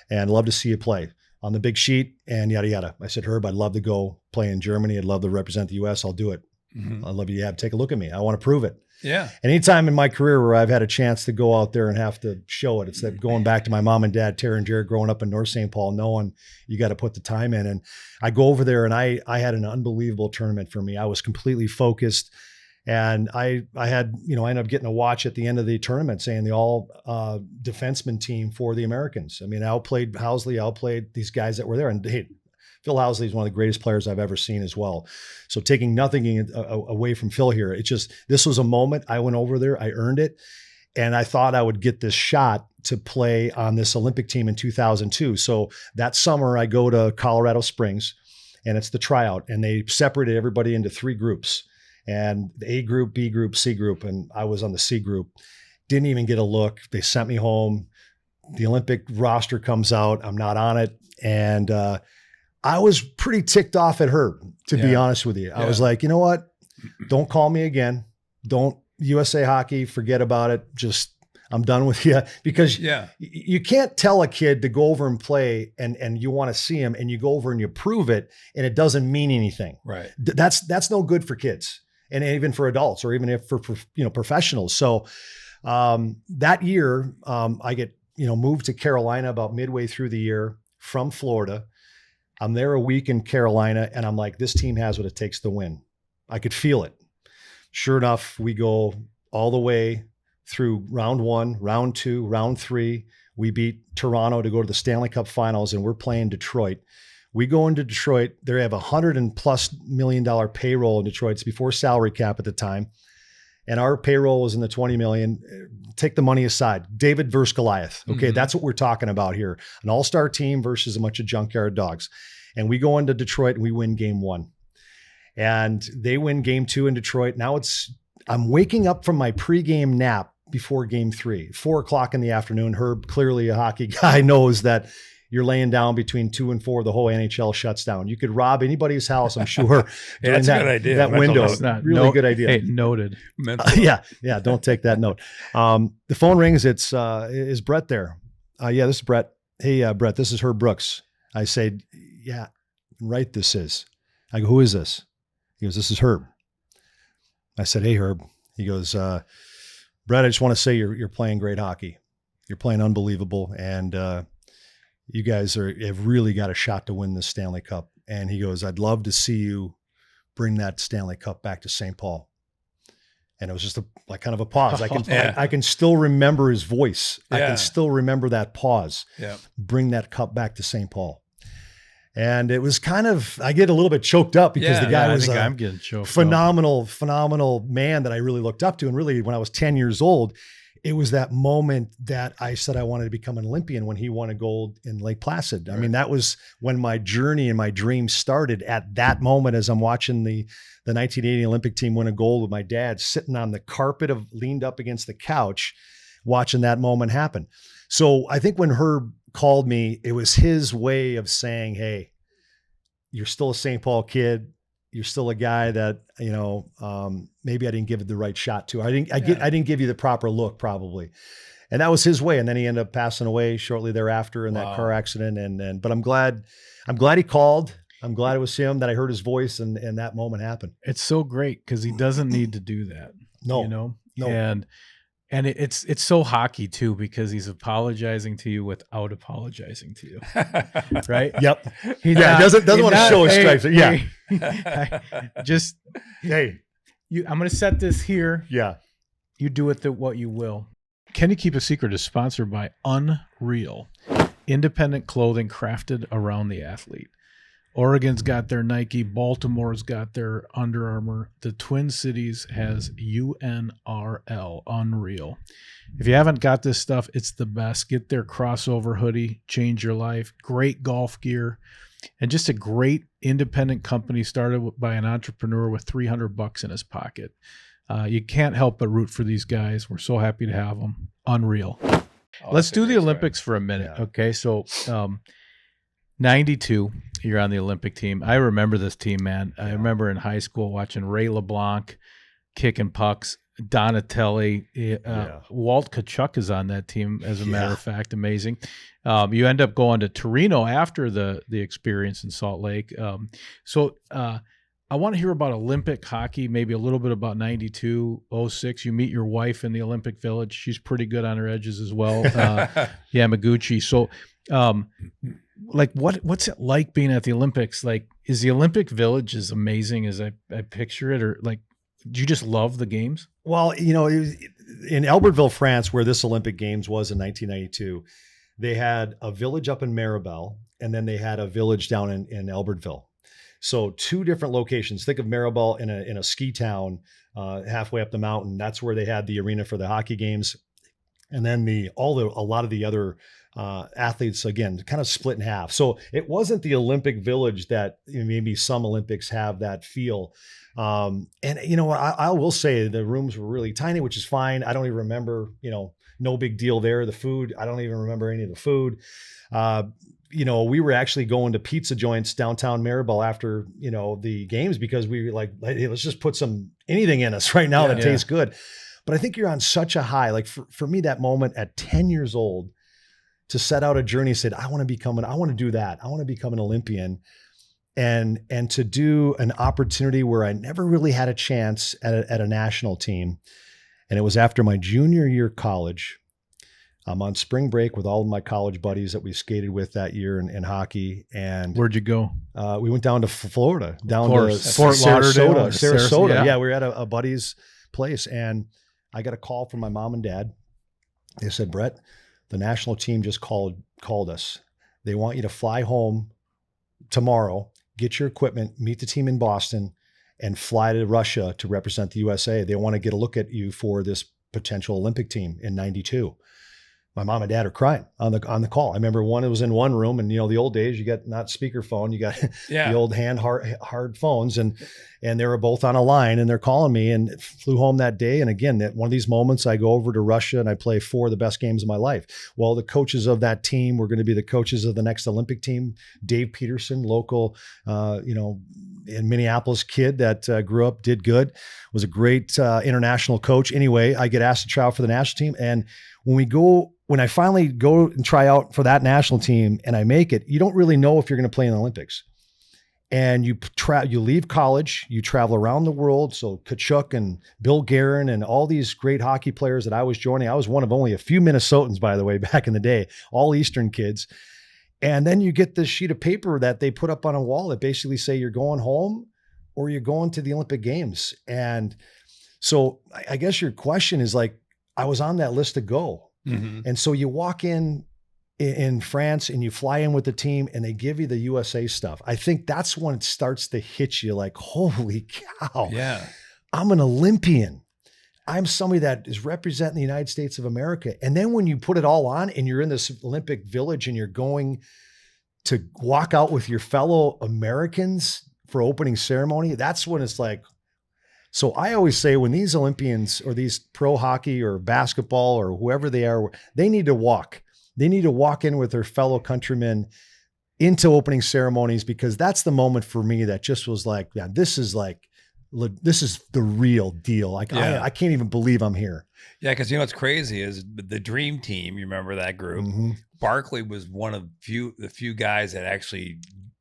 And love to see you play on the big sheet and yada, yada. I said, Herb, I'd love to go play in Germany. I'd love to represent the U.S. I'll do it. Mm-hmm. I'd love you to take a look at me. I want to prove it. Yeah. Anytime in my career where I've had a chance to go out there and have to show it, it's that going back to my mom and dad, Tara and Jared, growing up in North St. Paul, knowing you got to put the time in. And I go over there and I had an unbelievable tournament for me. I was completely focused. And I had, I ended up getting a watch at the end of the tournament saying the all defenseman team for the Americans. I mean, I outplayed Housley, outplayed these guys that were there. And hey, Phil Housley is one of the greatest players I've ever seen as well. So taking nothing away from Phil here, this was a moment. I went over there, I earned it. And I thought I would get this shot to play on this Olympic team in 2002. So that summer I go to Colorado Springs and it's the tryout, and they separated everybody into 3 groups. And the A group, B group, C group, and I was on the C group. Didn't even get a look. They sent me home. The Olympic roster comes out. I'm not on it. And I was pretty ticked off at Herb, to be honest with you. I was like, you know what? Don't call me again. Don't USA Hockey, forget about it. Just, I'm done with you. Because you can't tell a kid to go over and play and you want to see him and you go over and you prove it and it doesn't mean anything. Right. That's no good for kids. And even for adults, or even if for professionals. So that year, I get moved to Carolina about midway through the year from Florida. I'm there a week in Carolina, and I'm like, this team has what it takes to win. I could feel it. Sure enough, we go all the way through round 1, round 2, round 3. We beat Toronto to go to the Stanley Cup Finals, and we're playing Detroit. We go into Detroit. They have $100+ million payroll in Detroit. It's before salary cap at the time. And our payroll was in the 20 million. Take the money aside. David versus Goliath. Okay. That's what we're talking about here. An all-star team versus a bunch of junkyard dogs. And we go into Detroit and we win game 1. And they win game 2 in Detroit. Now I'm waking up from my pregame nap before game 3, 4:00 in the afternoon. Herb, clearly a hockey guy, knows that you're laying down between 2 and 4, the whole NHL shuts down. You could rob anybody's house, I'm sure. That's a good idea. That window, really good idea. Hey, noted. Yeah, don't take that note. The phone rings. Is Brett there? Yeah, this is Brett. Hey, Brett, this is Herb Brooks. I say, yeah, right, this is. I go, who is this? He goes, this is Herb. I said, hey, Herb. He goes, Brett, I just want to say you're playing great hockey. You're playing unbelievable, and you guys have really got a shot to win this Stanley Cup. And he goes, I'd love to see you bring that Stanley Cup back to St. Paul. And it was just kind of a pause. I can still remember his voice. I can still remember that pause. Yeah. Bring that cup back to St. Paul. And it was kind of, I get a little bit choked up because the guy was I'm getting choked phenomenal man that I really looked up to. And really, when I was 10 years old, it was that moment that I said I wanted to become an Olympian when he won a gold in Lake Placid. I mean, that was when my journey and my dreams started at that moment, as I'm watching the 1980 Olympic team win a gold with my dad sitting on the carpet leaned up against the couch, watching that moment happen. So I think when Herb called me, it was his way of saying, hey, you're still a St. Paul kid. You're still a guy that, maybe I didn't give it the right shot to. I didn't give you the proper look probably. And that was his way. And then he ended up passing away shortly thereafter in that car accident. But I'm glad he called. I'm glad it was him, that I heard his voice and that moment happened. It's so great because he doesn't need to do that. No. And it's so hockey too, because he's apologizing to you without apologizing to you. Right? Yep. He doesn't want to show his stripes. Yeah. Just, hey, I'm going to set this here. Yeah. You do with it what you will. Can You Keep a Secret is sponsored by Unreal, independent clothing crafted around the athlete. Oregon's got their Nike, Baltimore's got their Under Armour. The Twin Cities has UNRL, Unreal. If you haven't got this stuff, it's the best. Get their crossover hoodie, change your life. Great golf gear, and just a great independent company started by an entrepreneur with $300 in his pocket. You can't help but root for these guys. We're so happy to have them. Unreal. Let's do the Olympics for a minute. Yeah. Okay, so 92, you're on the Olympic team. I remember this team, man. I remember in high school watching Ray LeBlanc kicking pucks, Donatelli, Walt Kachuk is on that team, as a matter of fact. Amazing. You end up going to Torino after the experience in Salt Lake. I want to hear about Olympic hockey, maybe a little bit about 92, 06. You meet your wife in the Olympic Village. She's pretty good on her edges as well. Yamaguchi. So, what's it like being at the Olympics? Like, is the Olympic Village as amazing as I picture it? Or like, do you just love the games? Well, it was in Albertville, France, where this Olympic Games was in 1992, they had a village up in Maribel, and then they had a village down in Albertville. So 2 different locations. Think of Maribel in a ski town halfway up the mountain. That's where they had the arena for the hockey games. And then a lot of the other athletes, again, kind of split in half. So it wasn't the Olympic Village that maybe some Olympics have that feel. And I will say the rooms were really tiny, which is fine. I don't even remember, no big deal there. The food, I don't even remember any of the food. We were actually going to pizza joints downtown Maribel after, the games, because we were like, hey, let's just put anything in us right now that tastes good. But I think you're on such a high, like for me, that moment at 10 years old to set out a journey, said, I want to do that. I want to become an Olympian, and to do an opportunity where I never really had a chance at a national team. And it was after my junior year of college. I'm on spring break with all of my college buddies that we skated with that year in hockey. And where'd you go? We went down to Florida, to Fort Lauderdale, Sarasota. Yeah, we were at a buddy's place, and I got a call from my mom and dad. They said, Brett, the national team just called us. They want you to fly home tomorrow, get your equipment, meet the team in Boston, and fly to Russia to represent the USA. They want to get a look at you for this potential Olympic team in 92. My mom and dad are crying on the call. I remember it was in one room, and the old days, you got not speakerphone, you got the old hard phones, and they were both on a line, and they're calling me, and flew home that day. And again, one of these moments, I go over to Russia and I play 4 of the best games of my life. Well, the coaches of that team were going to be the coaches of the next Olympic team. Dave Peterson, local, in Minneapolis kid that grew up, did good, was a great international coach. Anyway, I get asked to try out for the national team, and when I finally go and try out for that national team and I make it, you don't really know if you're going to play in the Olympics. And you leave college, you travel around the world. So Kachuk and Bill Guerin and all these great hockey players that I was joining. I was one of only a few Minnesotans, by the way, back in the day, all Eastern kids. And then you get this sheet of paper that they put up on a wall that basically say you're going home or you're going to the Olympic Games. And so I guess your question is like, I was on that list to go. Mm-hmm. And so you walk in France and you fly in with the team and they give you the USA stuff. I think that's when it starts to hit you like, holy cow. Yeah. I'm an Olympian. I'm somebody that is representing the United States of America. And then when you put it all on and you're in this Olympic Village and you're going to walk out with your fellow Americans for opening ceremony, that's when it's like, so I always say when these Olympians or these pro hockey or basketball or whoever they are, they need to walk. They need to walk in with their fellow countrymen into opening ceremonies, because that's the moment for me that just was like, yeah, this is the real deal. Like, yeah. I can't even believe I'm here. Yeah, because what's crazy is the Dream Team. You remember that group? Mm-hmm. Barkley was one of the few guys that actually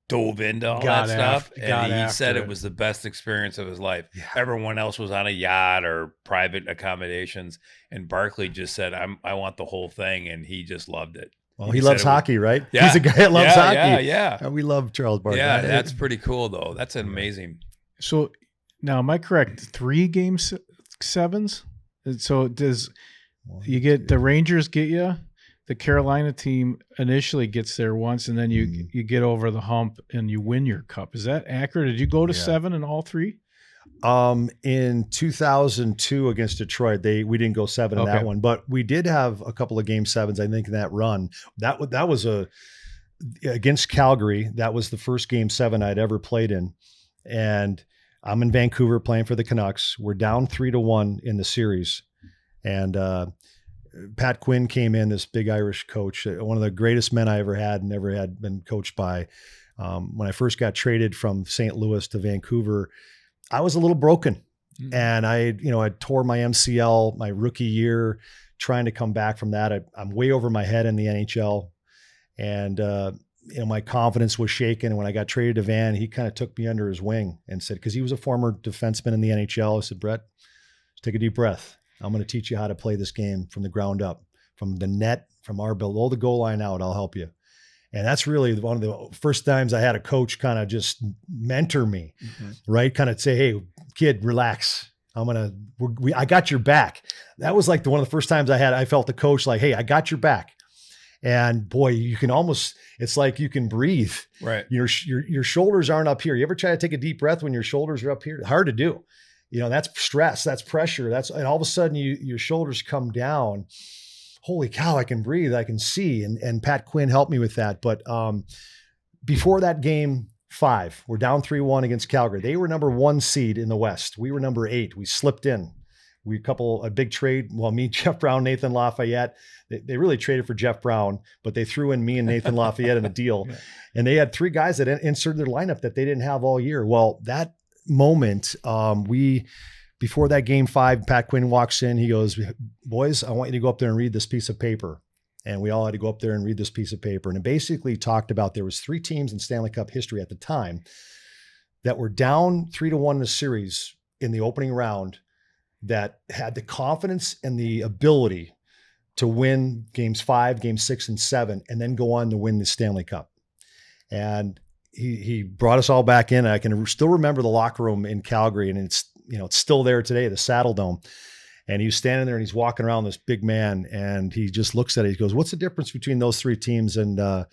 dove into all that stuff, and he said it was the best experience of his life. Yeah. Everyone else was on a yacht or private accommodations, and Barkley just said, I want the whole thing, and he just loved it. Well, he loves hockey, right? Yeah. He's a guy that loves hockey. Yeah. We love Charles Barkley. Yeah, that's pretty cool, though. That's amazing. So Now, am I correct? 3 game sevens. So does you get the Rangers get you? The Carolina team initially gets there once, and then you get over the hump and you win your cup. Is that accurate? Did you go to 7 in all 3? In 2002 against Detroit, we didn't go 7 in that one, but we did have a couple of game 7s. I think in that run that was against Calgary. That was the first game 7 I'd ever played in, and I'm in Vancouver playing for the Canucks. We're down 3-1 in the series, and Pat Quinn came in, this big Irish coach, one of the greatest men I ever had and never had been coached by. When I first got traded from St. Louis to Vancouver, I was a little broken, and I tore my MCL my rookie year, trying to come back from that. I'm way over my head in the NHL, and my confidence was shaken. And when I got traded to Van, he kind of took me under his wing and said, because he was a former defenseman in the NHL, I said, Brett, take a deep breath. I'm going to teach you how to play this game from the ground up, from the net, from our below the goal line out. I'll help you. And that's really one of the first times I had a coach kind of just mentor me, right? Kind of say, hey, kid, relax. I got your back. That was like one of the first times I felt the coach like, hey, I got your back. And boy, you can almost, it's like you can breathe. Right. Your shoulders aren't up here. You ever try to take a deep breath when your shoulders are up here? Hard to do. That's stress, that's pressure. And all of a sudden your shoulders come down. Holy cow, I can breathe, I can see. And Pat Quinn helped me with that. But before that game 5, we're down 3-1 against Calgary. They were number 1 seed in the West. We were number 8. We slipped in. A big trade. Well, me, Jeff Brown, Nathan Lafayette. They really traded for Jeff Brown, but they threw in me and Nathan Lafayette in a deal. Yeah. And they had 3 guys that inserted their lineup that they didn't have all year. Well, that moment, before that game 5, Pat Quinn walks in, he goes, boys, I want you to go up there and read this piece of paper. And we all had to go up there and read this piece of paper. And it basically talked about, there was 3 teams in Stanley Cup history at the time that were down 3-1 in the series in the opening round, that had the confidence and the ability to win games 5, games 6 and 7, and then go on to win the Stanley Cup. And he brought us all back in. I can still remember the locker room in Calgary, and it's still there today, the Saddle Dome. And he was standing there and he's walking around, this big man, and he just looks at it. He goes, what's the difference between those 3 teams and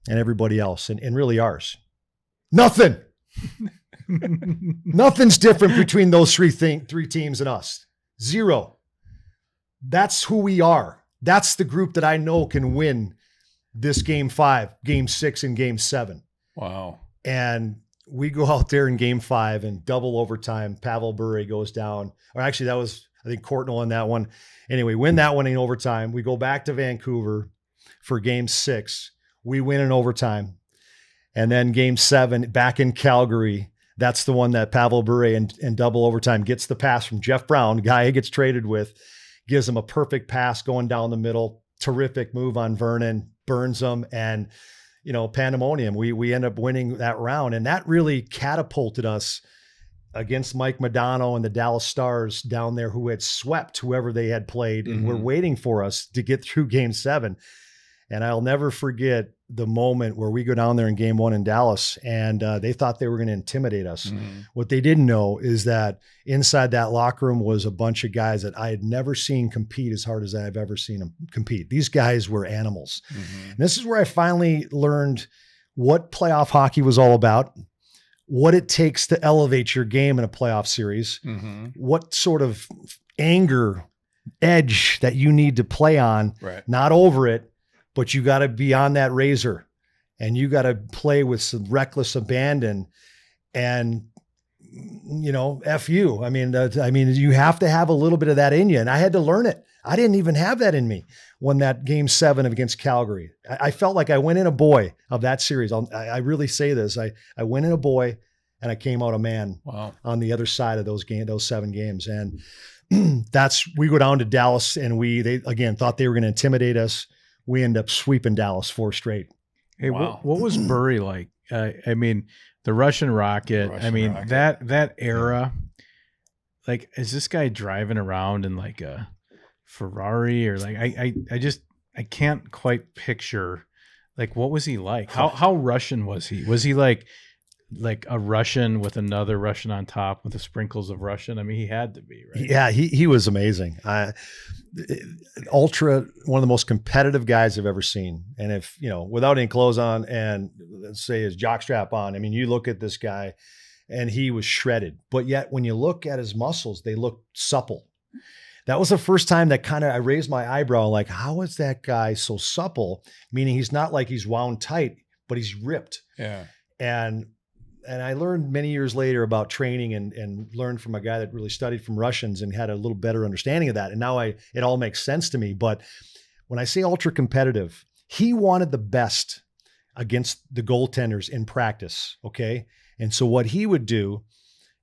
everybody else? And really ours? Nothing. Nothing's different between those 3 teams and us. 0. That's who we are. That's the group that I know can win this game 5, game 6, and game 7. Wow. And we go out there in game 5 and double overtime. Pavel Bure goes down. Or actually, that was, I think, Courtnall in that one. Anyway, win that one in overtime. We go back to Vancouver for game 6. We win in overtime. And then game 7 back in Calgary. That's the one that Pavel Bure in double overtime gets the pass from Jeff Brown, the guy he gets traded with, gives him a perfect pass going down the middle. Terrific move on Vernon, burns him, and pandemonium. We end up winning that round, and that really catapulted us against Mike Modano and the Dallas Stars down there, who had swept whoever they had played and were waiting for us to get through game 7. And I'll never forget the moment where we go down there in game 1 in Dallas, and they thought they were going to intimidate us. What they didn't know is that inside that locker room was a bunch of guys that I had never seen compete as hard as I've ever seen them compete. These guys were animals. And this is where I finally learned what playoff hockey was all about, what it takes to elevate your game in a playoff series, what sort of anger, edge that you need to play on, not over it, but you got to be on that razor, and you got to play with some reckless abandon, and F you. I mean, you have to have a little bit of that in you, and I had to learn it. I didn't even have that in me when that game 7 against Calgary. I felt like I went in a boy of that series. I really say this. I went in a boy, and I came out a man. Wow. On the other side of those 7 games, and we go down to Dallas, and they again thought they were going to intimidate us. We end up sweeping Dallas 4 straight. Hey, wow. What was Bure like? I mean, the Russian Rocket. That era. Like, is this guy driving around in like a Ferrari, or like I can't quite picture. Like, what was he like? How Russian was he? Was he like like a Russian with another Russian on top with the sprinkles of Russian? I mean, he had to be, right? Yeah, he was amazing. Ultra, one of the most competitive guys I've ever seen. And if, without any clothes on and let's say his jockstrap on, I mean, you look at this guy and he was shredded, but yet when you look at his muscles, they look supple. That was the first time that I raised my eyebrow, like, how is that guy so supple? Meaning he's not like he's wound tight, but he's ripped. Yeah. And I learned many years later about training and learned from a guy that really studied from Russians and had a little better understanding of that. And now it all makes sense to me. But when I say ultra competitive, he wanted the best against the goaltenders in practice. Okay. And so what he would do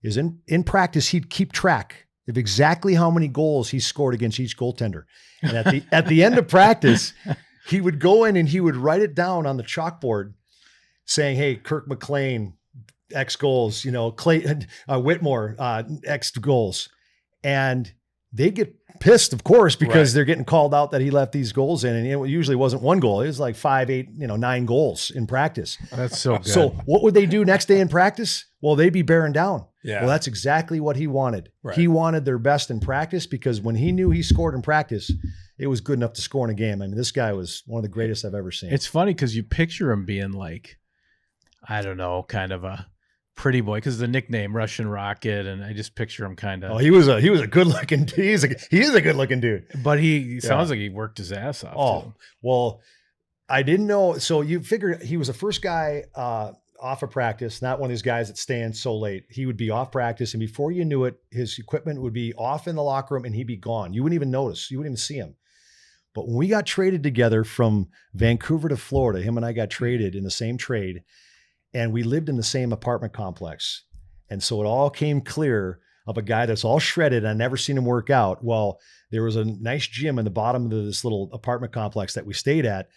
is in practice, he'd keep track of exactly how many goals he scored against each goaltender. And at the end of practice, he would go in and he would write it down on the chalkboard saying, hey, Kirk McLean, X goals, Clayton Whitmore, X goals. And they get pissed, of course, because they're getting called out that he left these goals in. And it usually wasn't one goal. It was like 5, 8, 9 goals in practice. That's so good. So what would they do next day in practice? Well, they'd be bearing down. Yeah. Well, that's exactly what he wanted. Right. He wanted their best in practice because when he knew he scored in practice, it was good enough to score in a game. I mean, this guy was one of the greatest I've ever seen. It's funny because you picture him being like, I don't know, kind of a pretty boy, because the nickname Russian Rocket, and I just picture him kind of. Oh, he was a good looking. He is a good looking dude. But he sounds like he worked his ass off. Oh, too. well, I didn't know. So you figure he was the first guy off of practice, not one of these guys that stand so late. He would be off practice, and before you knew it, his equipment would be off in the locker room, and he'd be gone. You wouldn't even notice. You wouldn't even see him. But when we got traded together from Vancouver to Florida, him and I got traded in the same trade. And we lived in the same apartment complex. And so it all came clear of a guy that's all shredded. I never seen him work out. Well, there was a nice gym in the bottom of this little apartment complex that we stayed at.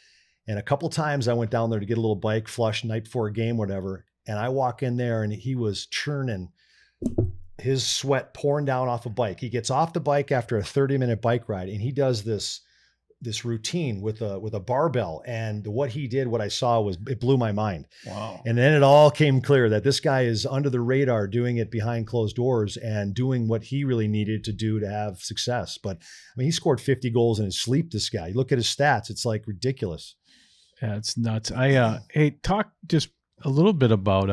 And a couple times I went down there to get a little bike flush night before a game, whatever. And I walk in there and he was churning, his sweat pouring down off a bike. He gets off the bike after a 30-minute bike ride and he does this routine with a barbell. And what he did, what I saw it blew my mind. Wow. And then it all came clear that this guy is under the radar doing it behind closed doors and doing what he really needed to do to have success. But I mean, he scored 50 goals in his sleep, this guy. You look at his stats, it's like ridiculous. Yeah, it's nuts. Hey, talk just a little bit about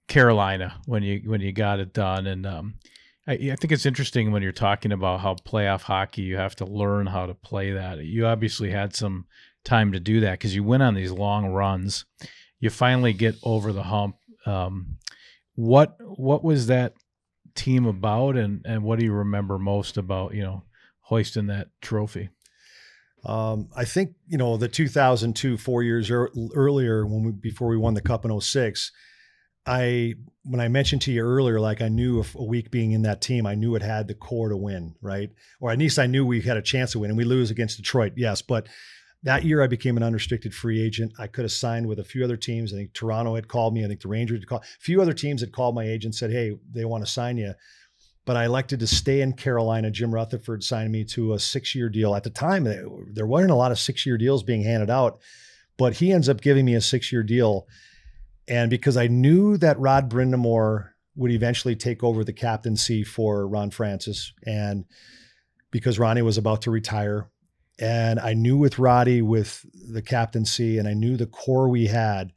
Carolina when you got it done. And I think it's interesting when you're talking about how playoff hockey, you have to learn how to play that. You obviously had some time to do that because you went on these long runs. You finally get over the hump. What was that team about, and what do you remember most about, hoisting that trophy? I think, the 2002, 4 years earlier, before we won the Cup in 2006, when I mentioned to you earlier, like I knew a week being in that team, I knew it had the core to win, right? Or at least I knew we had a chance to win, and we lose against Detroit. Yes. But that year I became an unrestricted free agent. I could have signed with a few other teams. I think Toronto had called me. I think the Rangers had called. A few other teams had called my agent, said, hey, they want to sign you. But I elected to stay in Carolina. Jim Rutherford signed me to a 6-year deal. At the time, there wasn't a lot of 6-year deals being handed out, but he ends up giving me a 6-year deal. And because I knew that Rod Brind'Amour would eventually take over the captaincy for Ron Francis, and because Ronnie was about to retire, and I knew with Roddy, with the captaincy, and I knew the core we had,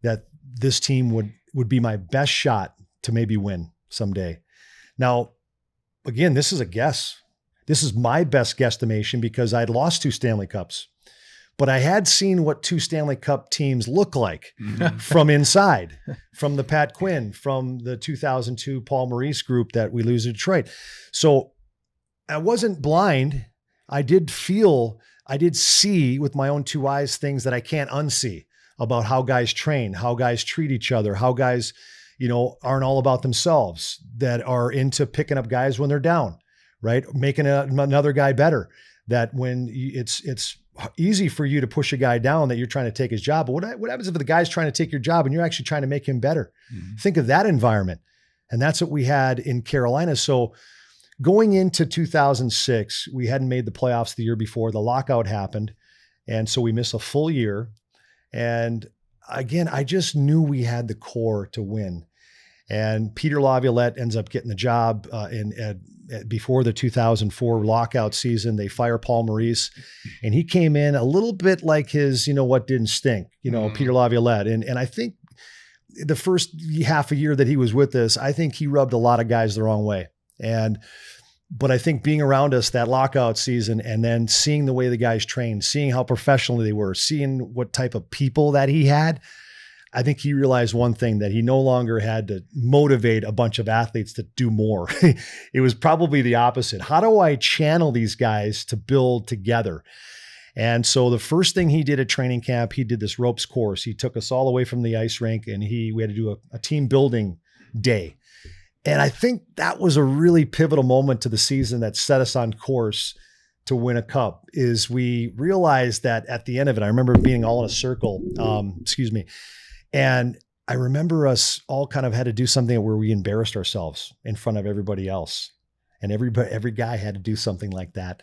that this team would be my best shot to maybe win someday. Now, again, this is a guess. This is my best guesstimation because I'd lost 2 Stanley Cups. But I had seen what 2 Stanley Cup teams look like from inside, from the Pat Quinn, from the 2002 Paul Maurice group that we lose to Detroit. So I wasn't blind. I did see with my own 2 eyes things that I can't unsee about how guys train, how guys treat each other, how guys, aren't all about themselves, that are into picking up guys when they're down, right? Making another guy better. That when it's easy for you to push a guy down that you're trying to take his job. But what happens if the guy's trying to take your job and you're actually trying to make him better? Mm-hmm. Think of that environment. And that's what we had in Carolina. So going into 2006, we hadn't made the playoffs the year before. The lockout happened. And so we missed a full year. And again, I just knew we had the core to win. And Peter Laviolette ends up getting the job before the 2004 lockout season. They fire Paul Maurice, and he came in a little bit like his, didn't stink, Peter Laviolette. And I think the first half a year that he was with us, I think he rubbed a lot of guys the wrong way. But I think being around us that lockout season and then seeing the way the guys trained, seeing how professional they were, seeing what type of people that he had, I think he realized one thing, that he no longer had to motivate a bunch of athletes to do more. It was probably the opposite. How do I channel these guys to build together? And so the first thing he did at training camp, he did this ropes course. He took us all away from the ice rink, and we had to do a team building day. And I think that was a really pivotal moment to the season that set us on course to win a cup. Is we realized that at the end of it, I remember being all in a circle, and I remember us all kind of had to do something where we embarrassed ourselves in front of everybody else. And every guy had to do something like that.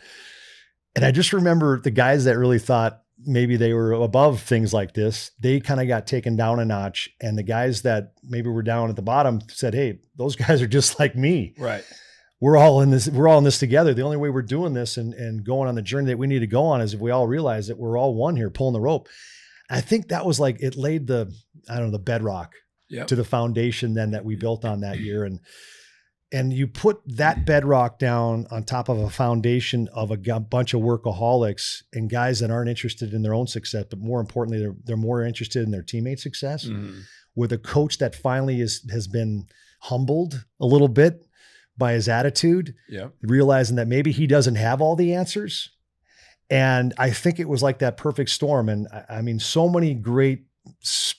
And I just remember the guys that really thought maybe they were above things like this, they kind of got taken down a notch. And the guys that maybe were down at the bottom said, hey, those guys are just like me. Right. We're all in this together. The only way we're doing this and going on the journey that we need to go on is if we all realize that we're all one here pulling the rope. I think that was like, it laid the bedrock to the foundation then that we built on that year. And you put that bedrock down on top of a foundation of a bunch of workaholics and guys that aren't interested in their own success, but more importantly, they're more interested in their teammates' success, with a coach that finally has been humbled a little bit by his attitude, realizing that maybe he doesn't have all the answers. And I think it was like that perfect storm. And I mean, so many great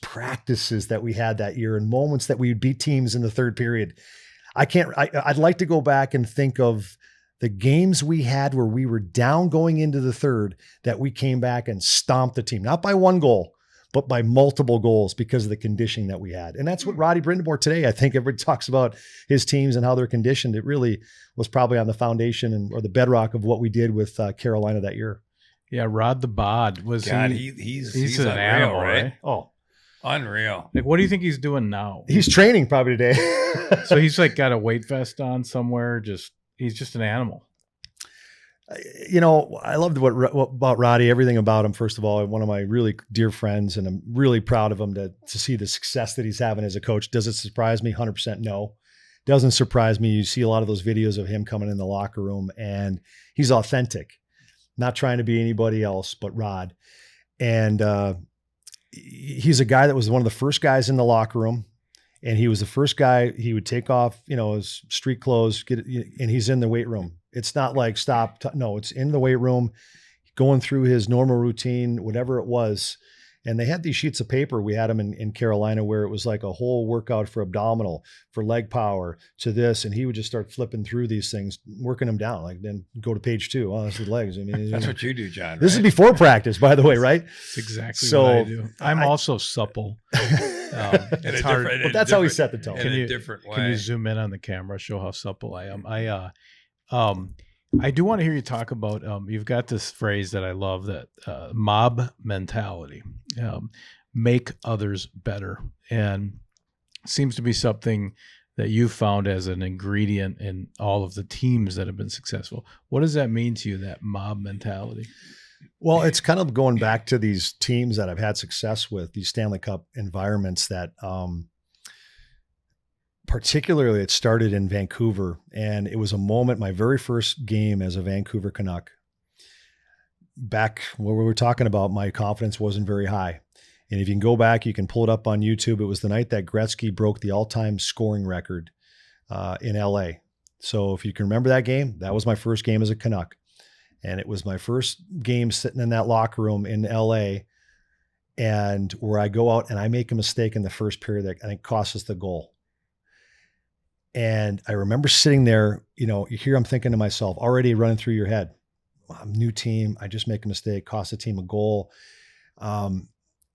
practices that we had that year and moments that we would beat teams in the third period. I'd like to go back and think of the games we had where we were down going into the third, that we came back and stomped the team, not by one goal, but by multiple goals because of the conditioning that we had. And that's what Roddy Brind'Amour today, I think everybody talks about his teams and how they're conditioned. It really was probably on the foundation or the bedrock of what we did with Carolina that year. Yeah. Rod the Bod was, he's an unreal, animal, right? Oh, unreal. like, what do you think he's doing now? He's training probably today. So he's like got a weight vest on somewhere. He's just an animal. I loved what about Roddy, everything about him. First of all, one of my really dear friends, and I'm really proud of him to see the success that he's having as a coach. Does it surprise me? 100% no. Doesn't surprise me. You see a lot of those videos of him coming in the locker room, and he's authentic, not trying to be anybody else but Rod. And he's a guy that was one of the first guys in the locker room. And he was the first guy. He would take off, his street clothes, and he's in the weight room. It's not like no, it's in the weight room, going through his normal routine, whatever it was. And they had these sheets of paper. We had them in Carolina where it was like a whole workout for abdominal, for leg power, to this. And he would just start flipping through these things, working them down. Like, then go to page 2. Oh, this is legs. I mean, that's what you do, John. Right? This is before practice, by the way, right? It's exactly what I do. I'm also supple. It's hard, but that's how he set the tone. In a different way. Can you zoom in on the camera, show how supple I am? I do want to hear you talk about, you've got this phrase that I love, that mob mentality, make others better. And seems to be something that you found as an ingredient in all of the teams that have been successful. What does that mean to you, that mob mentality? Well, it's kind of going back to these teams that I've had success with, these Stanley Cup environments that, particularly it started in Vancouver, and it was a moment, my very first game as a Vancouver Canuck. Back where we were talking about, my confidence wasn't very high. And if you can go back, you can pull it up on YouTube. It was the night that Gretzky broke the all-time scoring record in LA. So if you can remember that game, that was my first game as a Canuck. And it was my first game sitting in that locker room in LA, and where I go out and I make a mistake in the first period that I think costs us the goal. And I remember sitting there, I'm thinking to myself, already running through your head, new team, I just make a mistake, cost the team a goal. I'm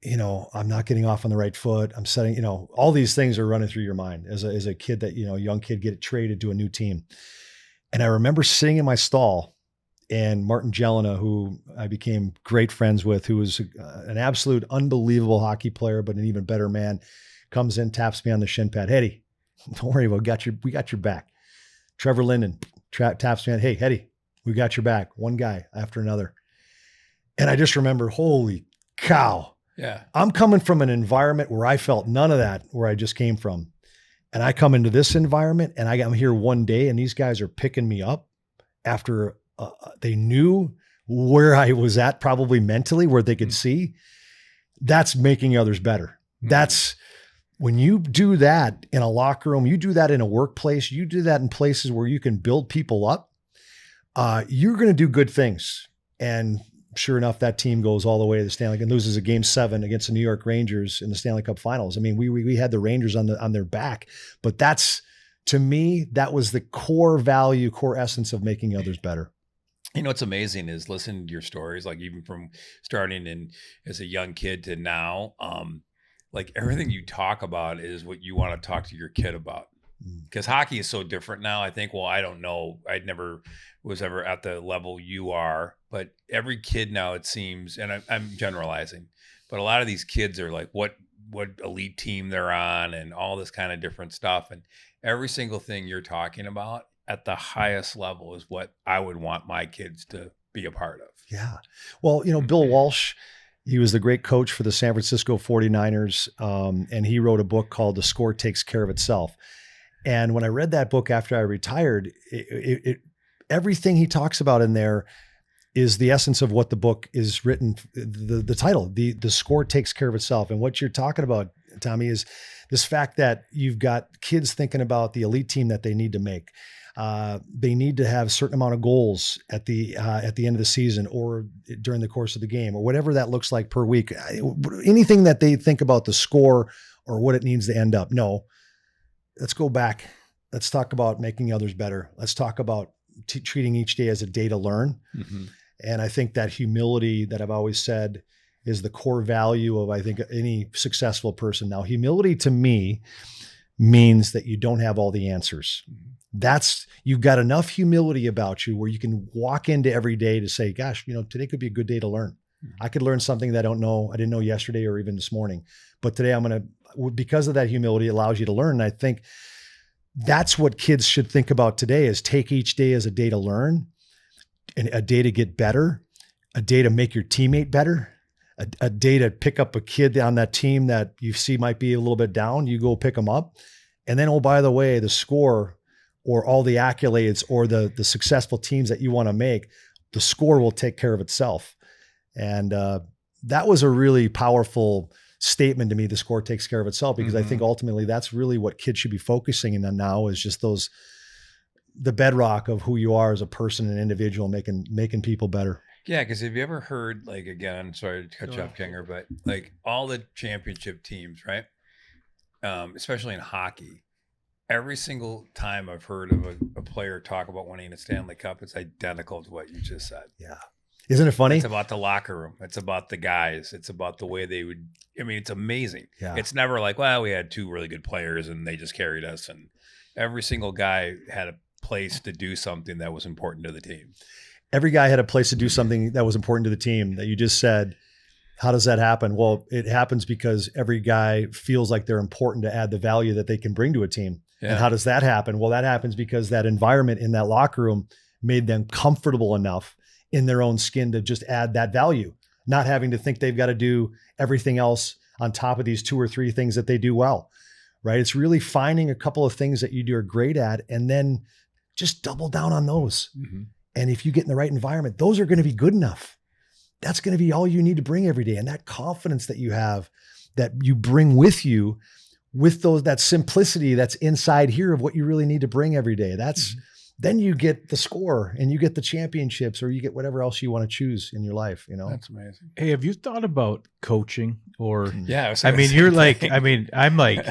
not getting off on the right foot. I'm setting, all these things are running through your mind as a kid that, young kid, get traded to a new team. And I remember sitting in my stall and Martin Jelena, who I became great friends with, who was an absolute unbelievable hockey player, but an even better man, comes in, taps me on the shin pad. Hetty, don't worry, we got your back. Trevor Linden taps me on, hey, Hetty, we got your back. One guy after another. And I just remember, holy cow. Yeah. I'm coming from an environment where I felt none of that where I just came from. And I come into this environment and I'm here one day and these guys are picking me up after they knew where I was at, probably mentally, where they could see. That's making others better. That's when you do that in a locker room, you do that in a workplace, you do that in places where you can build people up, you're going to do good things. And sure enough, that team goes all the way to the Stanley Cup and loses a Game 7 against the New York Rangers in the Stanley Cup Finals. I mean, we had the Rangers on their back, but that's, to me, that was the core value, core essence of making others better. You know, what's amazing is listening to your stories, like even from starting in as a young kid to now, like everything you talk about is what you want to talk to your kid about. Because hockey is so different now. I think, well, I don't know. I never was ever at the level you are, but every kid now, it seems, and I'm generalizing, but a lot of these kids are like what elite team they're on and all this kind of different stuff. And every single thing you're talking about at the highest level is what I would want my kids to be a part of. Yeah. Well, you know, Bill Walsh, he was the great coach for the San Francisco 49ers. And he wrote a book called The Score Takes Care of Itself. And when I read that book after I retired, everything he talks about in there is the essence of what the book is written. The title, the score takes care of itself. And what you're talking about, Tommy, is this fact that you've got kids thinking about the elite team that they need to make. They need to have a certain amount of goals at the end of the season or during the course of the game or whatever that looks like per week. Anything that they think about the score or what it needs to end up. No. Let's go back. Let's talk about making others better. Let's talk about treating each day as a day to learn. Mm-hmm. And I think that humility that I've always said is the core value of, I think, any successful person. Now, humility to me means that you don't have all the answers. That's, you've got enough humility about you where you can walk into every day to say, gosh, you know, today could be a good day to learn. I could learn something that I didn't know yesterday or even this morning, but today because of that humility, it allows you to learn. And I think that's what kids should think about today is take each day as a day to learn and a day to get better, a day to make your teammate better, a day to pick up a kid on that team that you see might be a little bit down. You go pick them up. And then, oh, by the way, the score or all the accolades or the successful teams that you want to make, the score will take care of itself. And that was a really powerful statement to me. The score takes care of itself, because I think ultimately that's really what kids should be focusing on now, is just the bedrock of who you are as a person and individual, making people better. Yeah. Because have you ever heard, like, again, sorry to cut you off, Kinger, but like all the championship teams, right? Especially in hockey, every single time I've heard of a player talk about winning a Stanley Cup, it's identical to what you just said. Yeah. Isn't it funny? It's about the locker room. It's about the guys. It's about the way they would, I mean, it's amazing. Yeah. It's never like, well, we had two really good players and they just carried us. And every single guy had a place to do something that was important to the team. Every guy had a place to do something that was important to the team. That you just said, how does that happen? Well, it happens because every guy feels like they're important to add the value that they can bring to a team. Yeah. And how does that happen? Well, that happens because that environment in that locker room made them comfortable enough in their own skin to just add that value, not having to think they've got to do everything else on top of these two or three things that they do well, right? It's really finding a couple of things that you are great at and then just double down on those. Mm-hmm. And if you get in the right environment, those are going to be good enough. That's going to be all you need to bring every day. And that confidence that you have, that you bring with you, with that simplicity that's inside here of what you really need to bring every day. That's, then you get the score and you get the championships, or you get whatever else you want to choose in your life, you know? That's amazing. Hey, have you thought about coaching or, yeah, I mean, you're like, I mean, I'm like,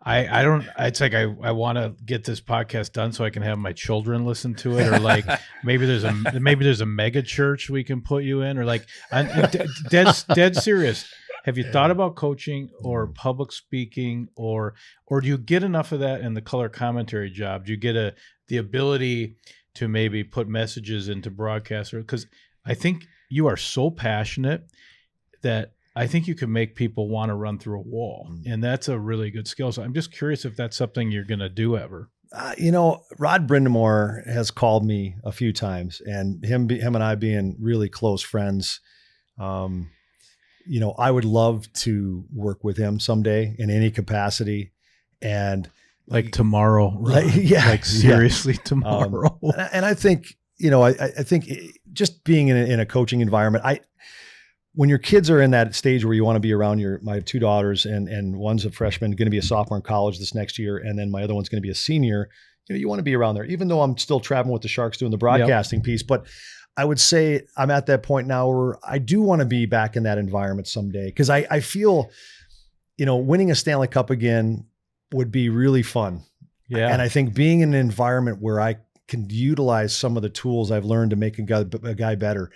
I don't, it's like, I want to get this podcast done so I can have my children listen to it, or like, maybe there's a mega church we can put you in, or like, I'm dead serious. Have you thought about coaching or public speaking, or do you get enough of that in the color commentary job? Do you get the ability to maybe put messages into broadcaster? Because I think you are so passionate that I think you can make people want to run through a wall, and that's a really good skill. So I'm just curious if that's something you're going to do ever. Rod Brindamore has called me a few times, and him and I being really close friends, I would love to work with him someday in any capacity. And like tomorrow, seriously tomorrow. And I think, I think just being in a coaching environment, when your kids are in that stage where you want to be around my two daughters, and one's a freshman, going to be a sophomore in college this next year, and then my other one's going to be a senior, you want to be around there, even though I'm still traveling with the Sharks doing the broadcasting piece. But I would say I'm at that point now where I do want to be back in that environment someday, because I feel, winning a Stanley Cup again would be really fun. Yeah. And I think being in an environment where I can utilize some of the tools I've learned to make a guy better,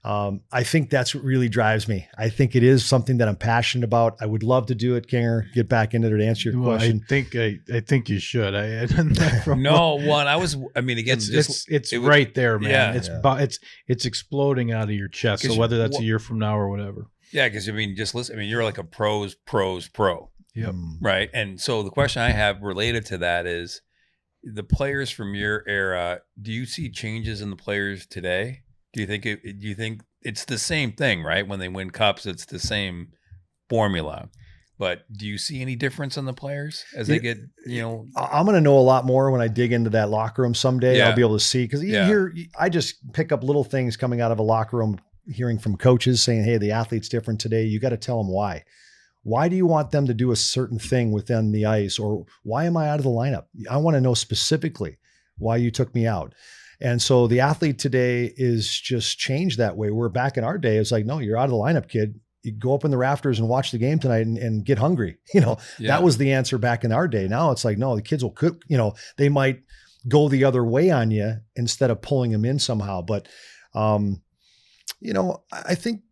I think that's what really drives me. I think it is something that I'm passionate about. I would love to do it, Kinger, get back into it to answer your question. I think you should. It's right there, man. Yeah. It's exploding out of your chest. So whether that's a year from now or whatever. Yeah. Cause just listen, you're like a pros pro. Yep. Right. And so the question I have related to that is the players from your era, do you see changes in the players today? Do you think it's the same thing, right? When they win cups, it's the same formula. But do you see any difference in the players as they get, I'm going to know a lot more when I dig into that locker room someday. Yeah. I'll be able to see, because I just pick up little things coming out of a locker room, hearing from coaches saying, hey, the athlete's different today. You got to tell them why. Why do you want them to do a certain thing within the ice? Or why am I out of the lineup? I want to know specifically why you took me out. And so the athlete today is just changed that way. We're back in our day. It's like, no, you're out of the lineup, kid. You go up in the rafters and watch the game tonight and get hungry. That was the answer back in our day. Now it's like, no, the kids will cook, they might go the other way on you instead of pulling them in somehow. But, I think,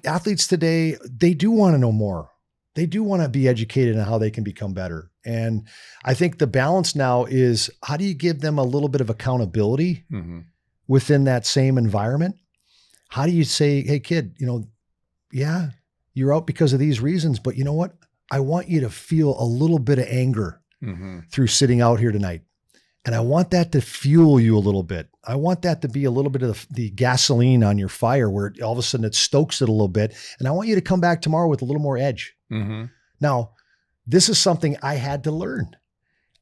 athletes today, they do want to know more. They do want to be educated on how they can become better. And I think the balance now is, how do you give them a little bit of accountability within that same environment? How do you say, hey kid, you're out because of these reasons, but you know what? I want you to feel a little bit of anger through sitting out here tonight. And I want that to fuel you a little bit. I want that to be a little bit of the gasoline on your fire, where all of a sudden it stokes it a little bit. And I want you to come back tomorrow with a little more edge. Now, this is something I had to learn.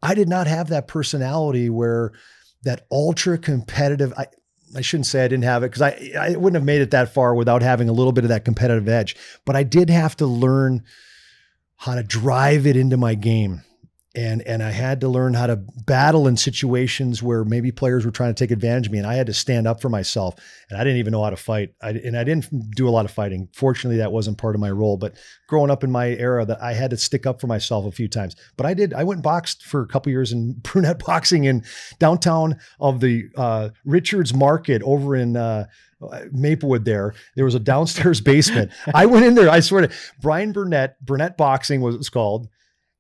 I did not have that personality where that ultra competitive, I shouldn't say I didn't have it, because I wouldn't have made it that far without having a little bit of that competitive edge. But I did have to learn how to drive it into my game. And I had to learn how to battle in situations where maybe players were trying to take advantage of me, and I had to stand up for myself. And I didn't even know how to fight. I didn't do a lot of fighting. Fortunately, that wasn't part of my role. But growing up in my era, that I had to stick up for myself a few times. But I did. I went and boxed for a couple years in brunette boxing in downtown of the Richards Market over in Maplewood. There was a downstairs basement. I went in there. I swear to Brian Burnett Boxing was it's called.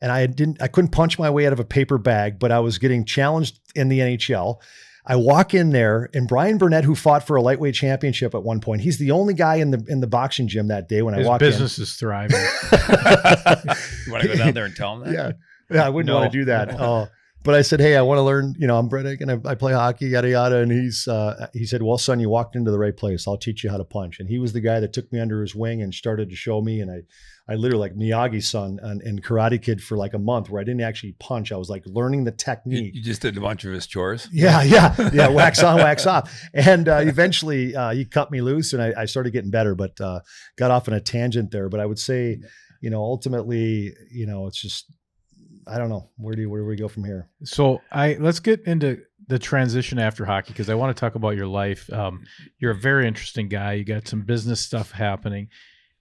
And I couldn't punch my way out of a paper bag, but I was getting challenged in the NHL. I walk in there, and Brian Burnett, who fought for a lightweight championship at one point, he's the only guy in the boxing gym that day when I walked in. His business is thriving. You want to go down there and tell him that? Yeah, I wouldn't want to do that. But I said, hey, I want to learn, I'm Brett and I play hockey, yada, yada. And he said, well, son, you walked into the right place. I'll teach you how to punch. And he was the guy that took me under his wing and started to show me. And I literally, like Miyagi's son and Karate Kid, for like a month, where I didn't actually punch. I was like learning the technique. You just did a bunch of his chores? Yeah. Wax on, wax off. And eventually he cut me loose, and I started getting better, but got off on a tangent there. But I would say, ultimately, it's just, I don't know. Where do we go from here? So let's get into the transition after hockey, because I want to talk about your life. You're a very interesting guy. You got some business stuff happening.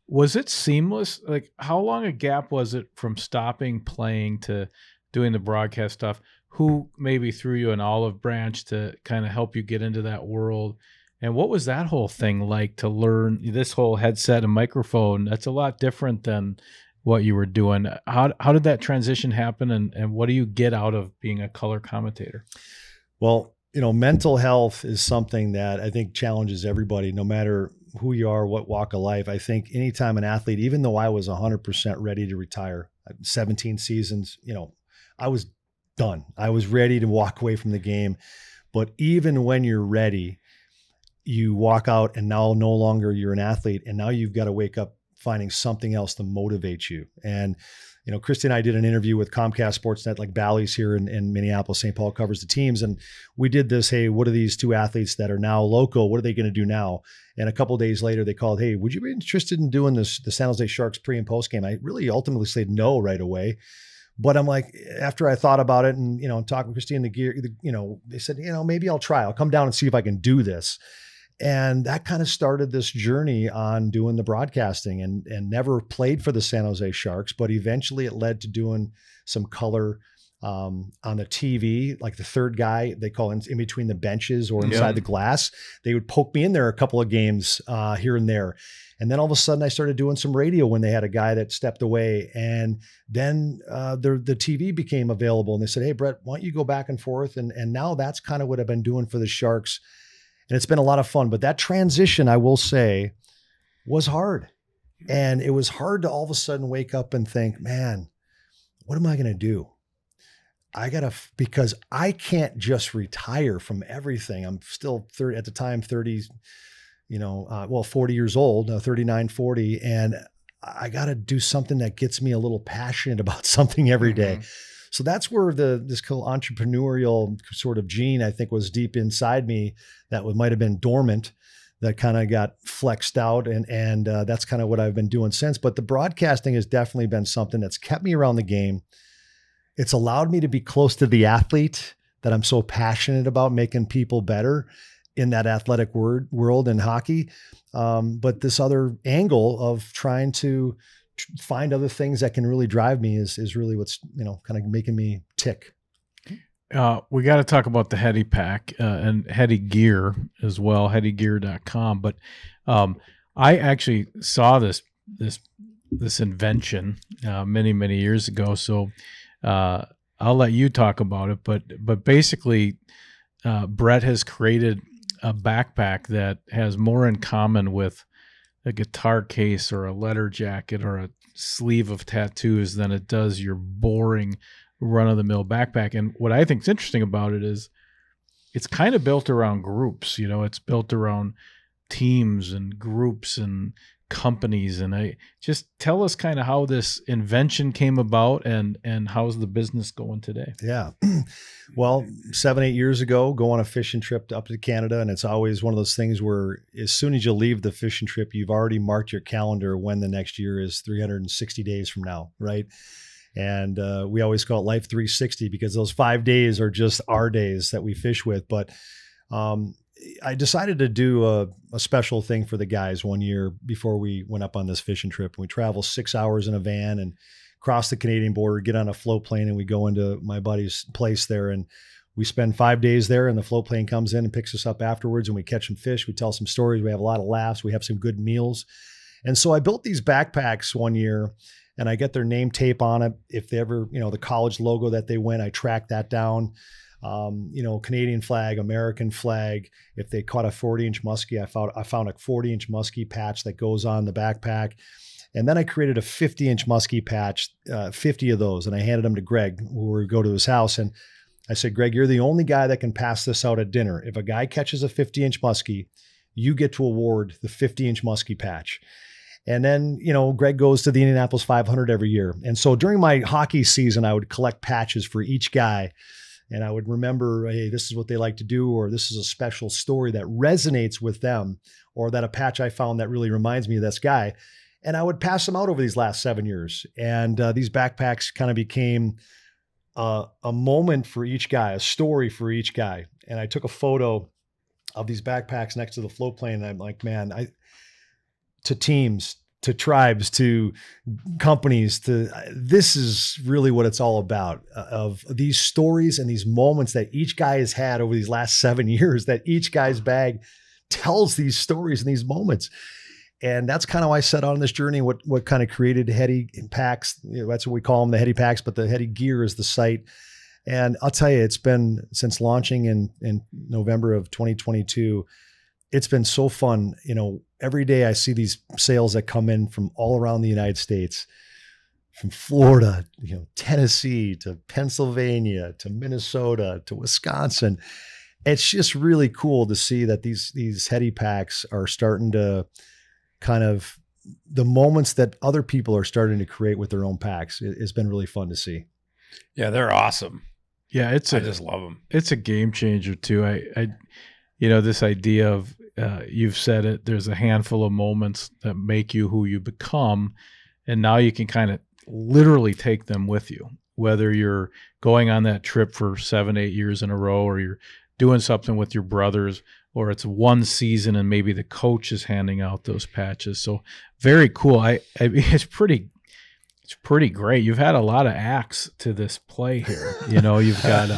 Was it seamless? Like, how long a gap was it from stopping playing to doing the broadcast stuff? Who maybe threw you an olive branch to kind of help you get into that world? And what was that whole thing like to learn this whole headset and microphone? That's a lot different than what you were doing. How did that transition happen, and what do you get out of being a color commentator? Well, mental health is something that I think challenges everybody, no matter who you are, what walk of life. I think anytime an athlete, even though I was 100% ready to retire, 17 seasons, I was done. I was ready to walk away from the game. But even when you're ready, you walk out and now no longer you're an athlete. And now you've got to wake up finding something else to motivate you. And, Christy and I did an interview with Comcast Sportsnet, like Bally's here in Minneapolis. St. Paul covers the teams. And we did this, hey, what are these two athletes that are now local? What are they going to do now? And a couple of days later, they called, hey, would you be interested in doing the San Jose Sharks pre and post game? I really ultimately said no right away. But I'm like, after I thought about it and, talking to Christy and the gear, they said, maybe I'll try. I'll come down and see if I can do this. And that kind of started this journey on doing the broadcasting and never played for the San Jose Sharks, but eventually it led to doing some color on the TV, like the third guy, they call in between the benches or inside the glass. They would poke me in there a couple of games here and there. And then all of a sudden I started doing some radio when they had a guy that stepped away. And then the TV became available and they said, hey, Brett, why don't you go back and forth? And now that's kind of what I've been doing for the Sharks. And it's been a lot of fun, but that transition, I will say, was hard. And it was hard to all of a sudden wake up and think, man, what am I going to do? Because I can't just retire from everything. I'm still 30 at the time, 30, 40 years old, 39, 40. And I got to do something that gets me a little passionate about something every day. So that's where this entrepreneurial sort of gene, I think, was deep inside me that might have been dormant, that kind of got flexed out. And that's kind of what I've been doing since. But the broadcasting has definitely been something that's kept me around the game. It's allowed me to be close to the athlete that I'm so passionate about, making people better in that athletic world in hockey. But this other angle of trying to find other things that can really drive me is really what's, kind of making me tick. We got to talk about the Heady Pack and Heady Gear as well, HeadyGear.com. But I actually saw this invention many, many years ago. So I'll let you talk about it. But basically, Brett has created a backpack that has more in common with a guitar case or a letter jacket or a sleeve of tattoos than it does your boring run-of-the-mill backpack. And what I think is interesting about it is it's kind of built around groups. It's built around teams and groups and companies. And I just tell us kind of how this invention came about and how's the business going today? Yeah. Well, 7-8 years ago, go on a fishing trip up to Canada. And it's always one of those things where as soon as you leave the fishing trip, you've already marked your calendar when the next year is 360 days from now. Right. And we always call it Life 360 because those 5 days are just our days that we fish with. But I decided to do a special thing for the guys one year before we went up on this fishing trip. We travel 6 hours in a van and cross the Canadian border, get on a float plane, and we go into my buddy's place there. And we spend 5 days there, and the float plane comes in and picks us up afterwards, and we catch some fish. We tell some stories. We have a lot of laughs. We have some good meals. And so I built these backpacks one year, and I get their name tape on it. If they ever, the college logo that they win, I track that down. Canadian flag, American flag. If they caught a 40-inch muskie, I found a 40-inch muskie patch that goes on the backpack. And then I created a 50-inch muskie patch, 50 of those. And I handed them to Greg, where we go to his house. And I said, Greg, you're the only guy that can pass this out at dinner. If a guy catches a 50-inch muskie, you get to award the 50-inch muskie patch. And then, Greg goes to the Indianapolis 500 every year. And so during my hockey season, I would collect patches for each guy. And I would remember, hey, this is what they like to do, or this is a special story that resonates with them, or that a patch I found that really reminds me of this guy. And I would pass them out over these last 7 years. And these backpacks kind of became a moment for each guy, a story for each guy. And I took a photo of these backpacks next to the float plane. And I'm like, man, to teams, to tribes, to companies, this is really what it's all about, of these stories and these moments that each guy has had over these last 7 years, that each guy's bag tells these stories and these moments. And that's kind of why I set out on this journey, what kind of created Heady Packs. That's what we call them, the Heady Packs, but the Heady Gear is the site. And I'll tell you, it's been since launching in November of 2022. It's been so fun. You know, every day I see these sales that come in from all around the United States, from Florida, you know, Tennessee to Pennsylvania to Minnesota to Wisconsin. It's just really cool to see that these heady packs are starting to kind of the moments that other people are starting to create with their own packs. It's been really fun to see. Yeah, they're awesome. Yeah, I just love them. It's a game changer too. I you know, this idea of you've said it, there's a handful of moments that make you who you become, and now you can kind of literally take them with you, whether you're going on that trip for 7-8 years in a row, or you're doing something with your brothers, or it's one season and maybe the coach is handing out those patches. So very cool. It's pretty great. You've had a lot of acts to this play here. You know, you've got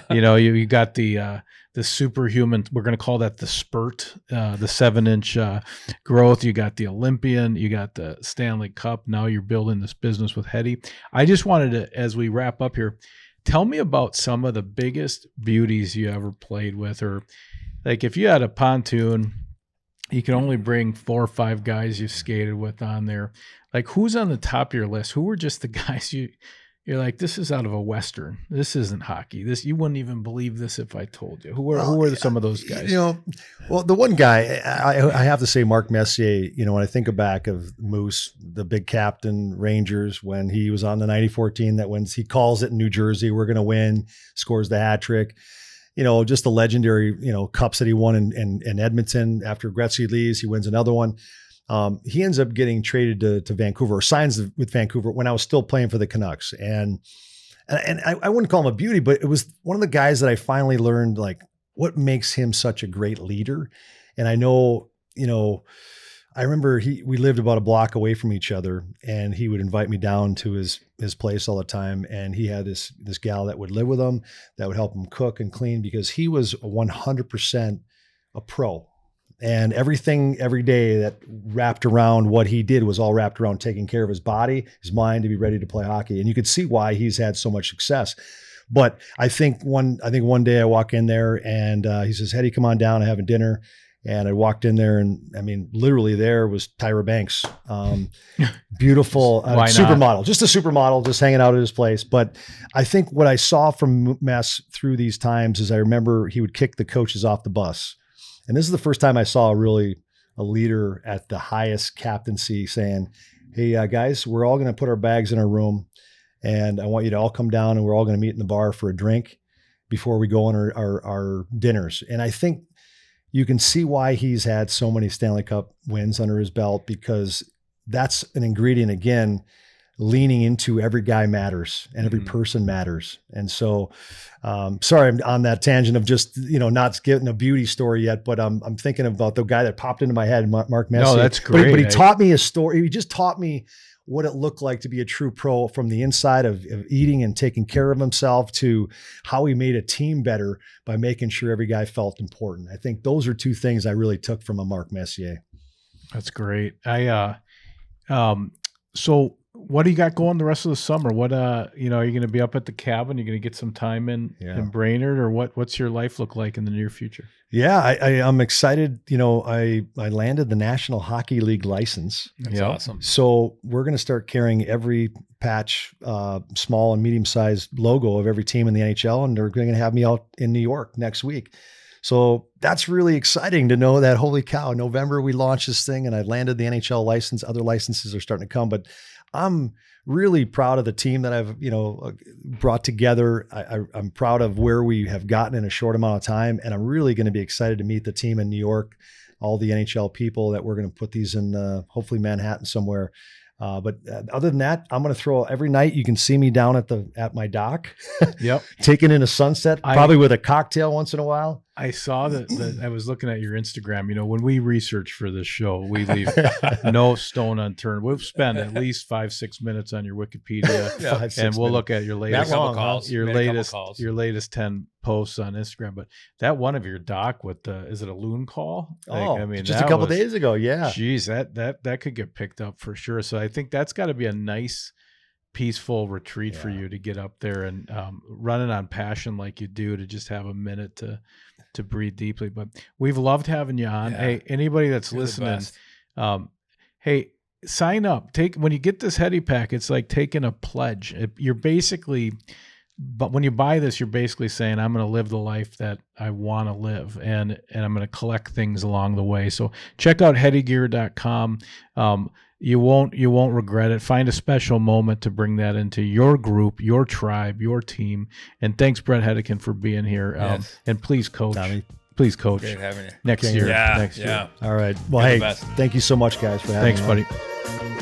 you know, you got the superhuman, we're going to call that the spurt, the 7-inch growth. You got the Olympian, you got the Stanley Cup. Now you're building this business with Heady. I just wanted to, as we wrap up here, tell me about some of the biggest beauties you ever played with, or like if you had a pontoon, you can only bring 4 or 5 guys you skated with on there. Like, who's on the top of your list? Who were just the guys you're like, this is out of a Western. This isn't hockey. This, you wouldn't even believe this if I told you. Who were some of those guys? You know, well, the one guy I have to say, Mark Messier. You know, when I think back of Moose, the big captain, Rangers, when he was on the 94 team, that when he calls it in New Jersey, we're going to win, scores the hat trick. You know, just the legendary, you know, cups that he won in Edmonton after Gretzky leaves, he wins another one. He ends up getting traded to Vancouver, or signs with Vancouver when I was still playing for the Canucks. And I wouldn't call him a beauty, but it was one of the guys that I finally learned like what makes him such a great leader. And I know, you know, I remember we lived about a block away from each other, and he would invite me down to his place all the time. And he had this gal that would live with him that would help him cook and clean, because he was 100% a pro. And everything every day that wrapped around what he did was all wrapped around taking care of his body, his mind, to be ready to play hockey. And you could see why he's had so much success. But I think one day I walk in there and he says, "Heady, come on down. I'm having dinner." And I walked in there, and I mean, literally there was Tyra Banks, beautiful supermodel, just a supermodel, just hanging out at his place. But I think what I saw from Mess through these times is I remember he would kick the coaches off the bus. And this is the first time I saw a leader at the highest captaincy saying, "Hey, guys, we're all going to put our bags in our room, and I want you to all come down, and we're all going to meet in the bar for a drink before we go on our dinners." And I think you can see why he's had so many Stanley Cup wins under his belt, because that's an ingredient, again, leaning into every guy matters and every person matters. And so, sorry, I'm on that tangent of just, you know, not getting a beauty story yet, but I'm thinking about the guy that popped into my head, Mark Messier. No, that's great. But he taught me a story. He just taught me what it looked like to be a true pro, from the inside of eating and taking care of himself, to how he made a team better by making sure every guy felt important. I think those are 2 things I really took from a Mark Messier. That's great. So what do you got going the rest of the summer? What, you know, are you going to be up at the cabin? You're going to get some time in Brainerd, or what's your life look like in the near future? Yeah, I'm excited. You know, I landed the National Hockey League license. That's awesome. So we're going to start carrying every patch, small and medium-sized logo of every team in the NHL, and they're going to have me out in New York next week. So that's really exciting to know that, holy cow, November we launched this thing and I landed the NHL license. Other licenses are starting to come, but I'm really proud of the team that I've, you know, brought together. I'm proud of where we have gotten in a short amount of time. And I'm really going to be excited to meet the team in New York, all the NHL people that we're going to put these in, hopefully Manhattan somewhere. But other than that, I'm going to throw every night. You can see me down at my dock, taking in a sunset, probably with a cocktail once in a while. I saw that I was looking at your Instagram. You know, when we research for this show, we leave no stone unturned. We'll spend at least 5-6 minutes on your Wikipedia, and we'll look at your latest your latest 10 posts on Instagram. But that one of your doc with is it a loon call? Like, I mean, just a couple days ago. Yeah. Geez, that could get picked up for sure. So I think that's got to be a nice peaceful retreat for Yeah. you to get up there and running on passion like you do, to just have a minute to breathe deeply. But we've loved having you on. Yeah. Hey, anybody that's You're the listening, best. hey, sign up. When you get this Heady Pack, it's like taking a pledge. You're basically, but when you buy this, you're basically saying, I'm going to live the life that I want to live, and I'm going to collect things along the way. So check out headygear.com. You won't regret it. Find a special moment to bring that into your group, your tribe, your team. And thanks, Brett Hedican, for being here. Yes. And please coach. Tommy. Please coach Great having you. next Okay. year. Yeah. Next Yeah. year. All right. Well, You're hey, the best. thank you so much, guys, for having Thanks, me on. buddy.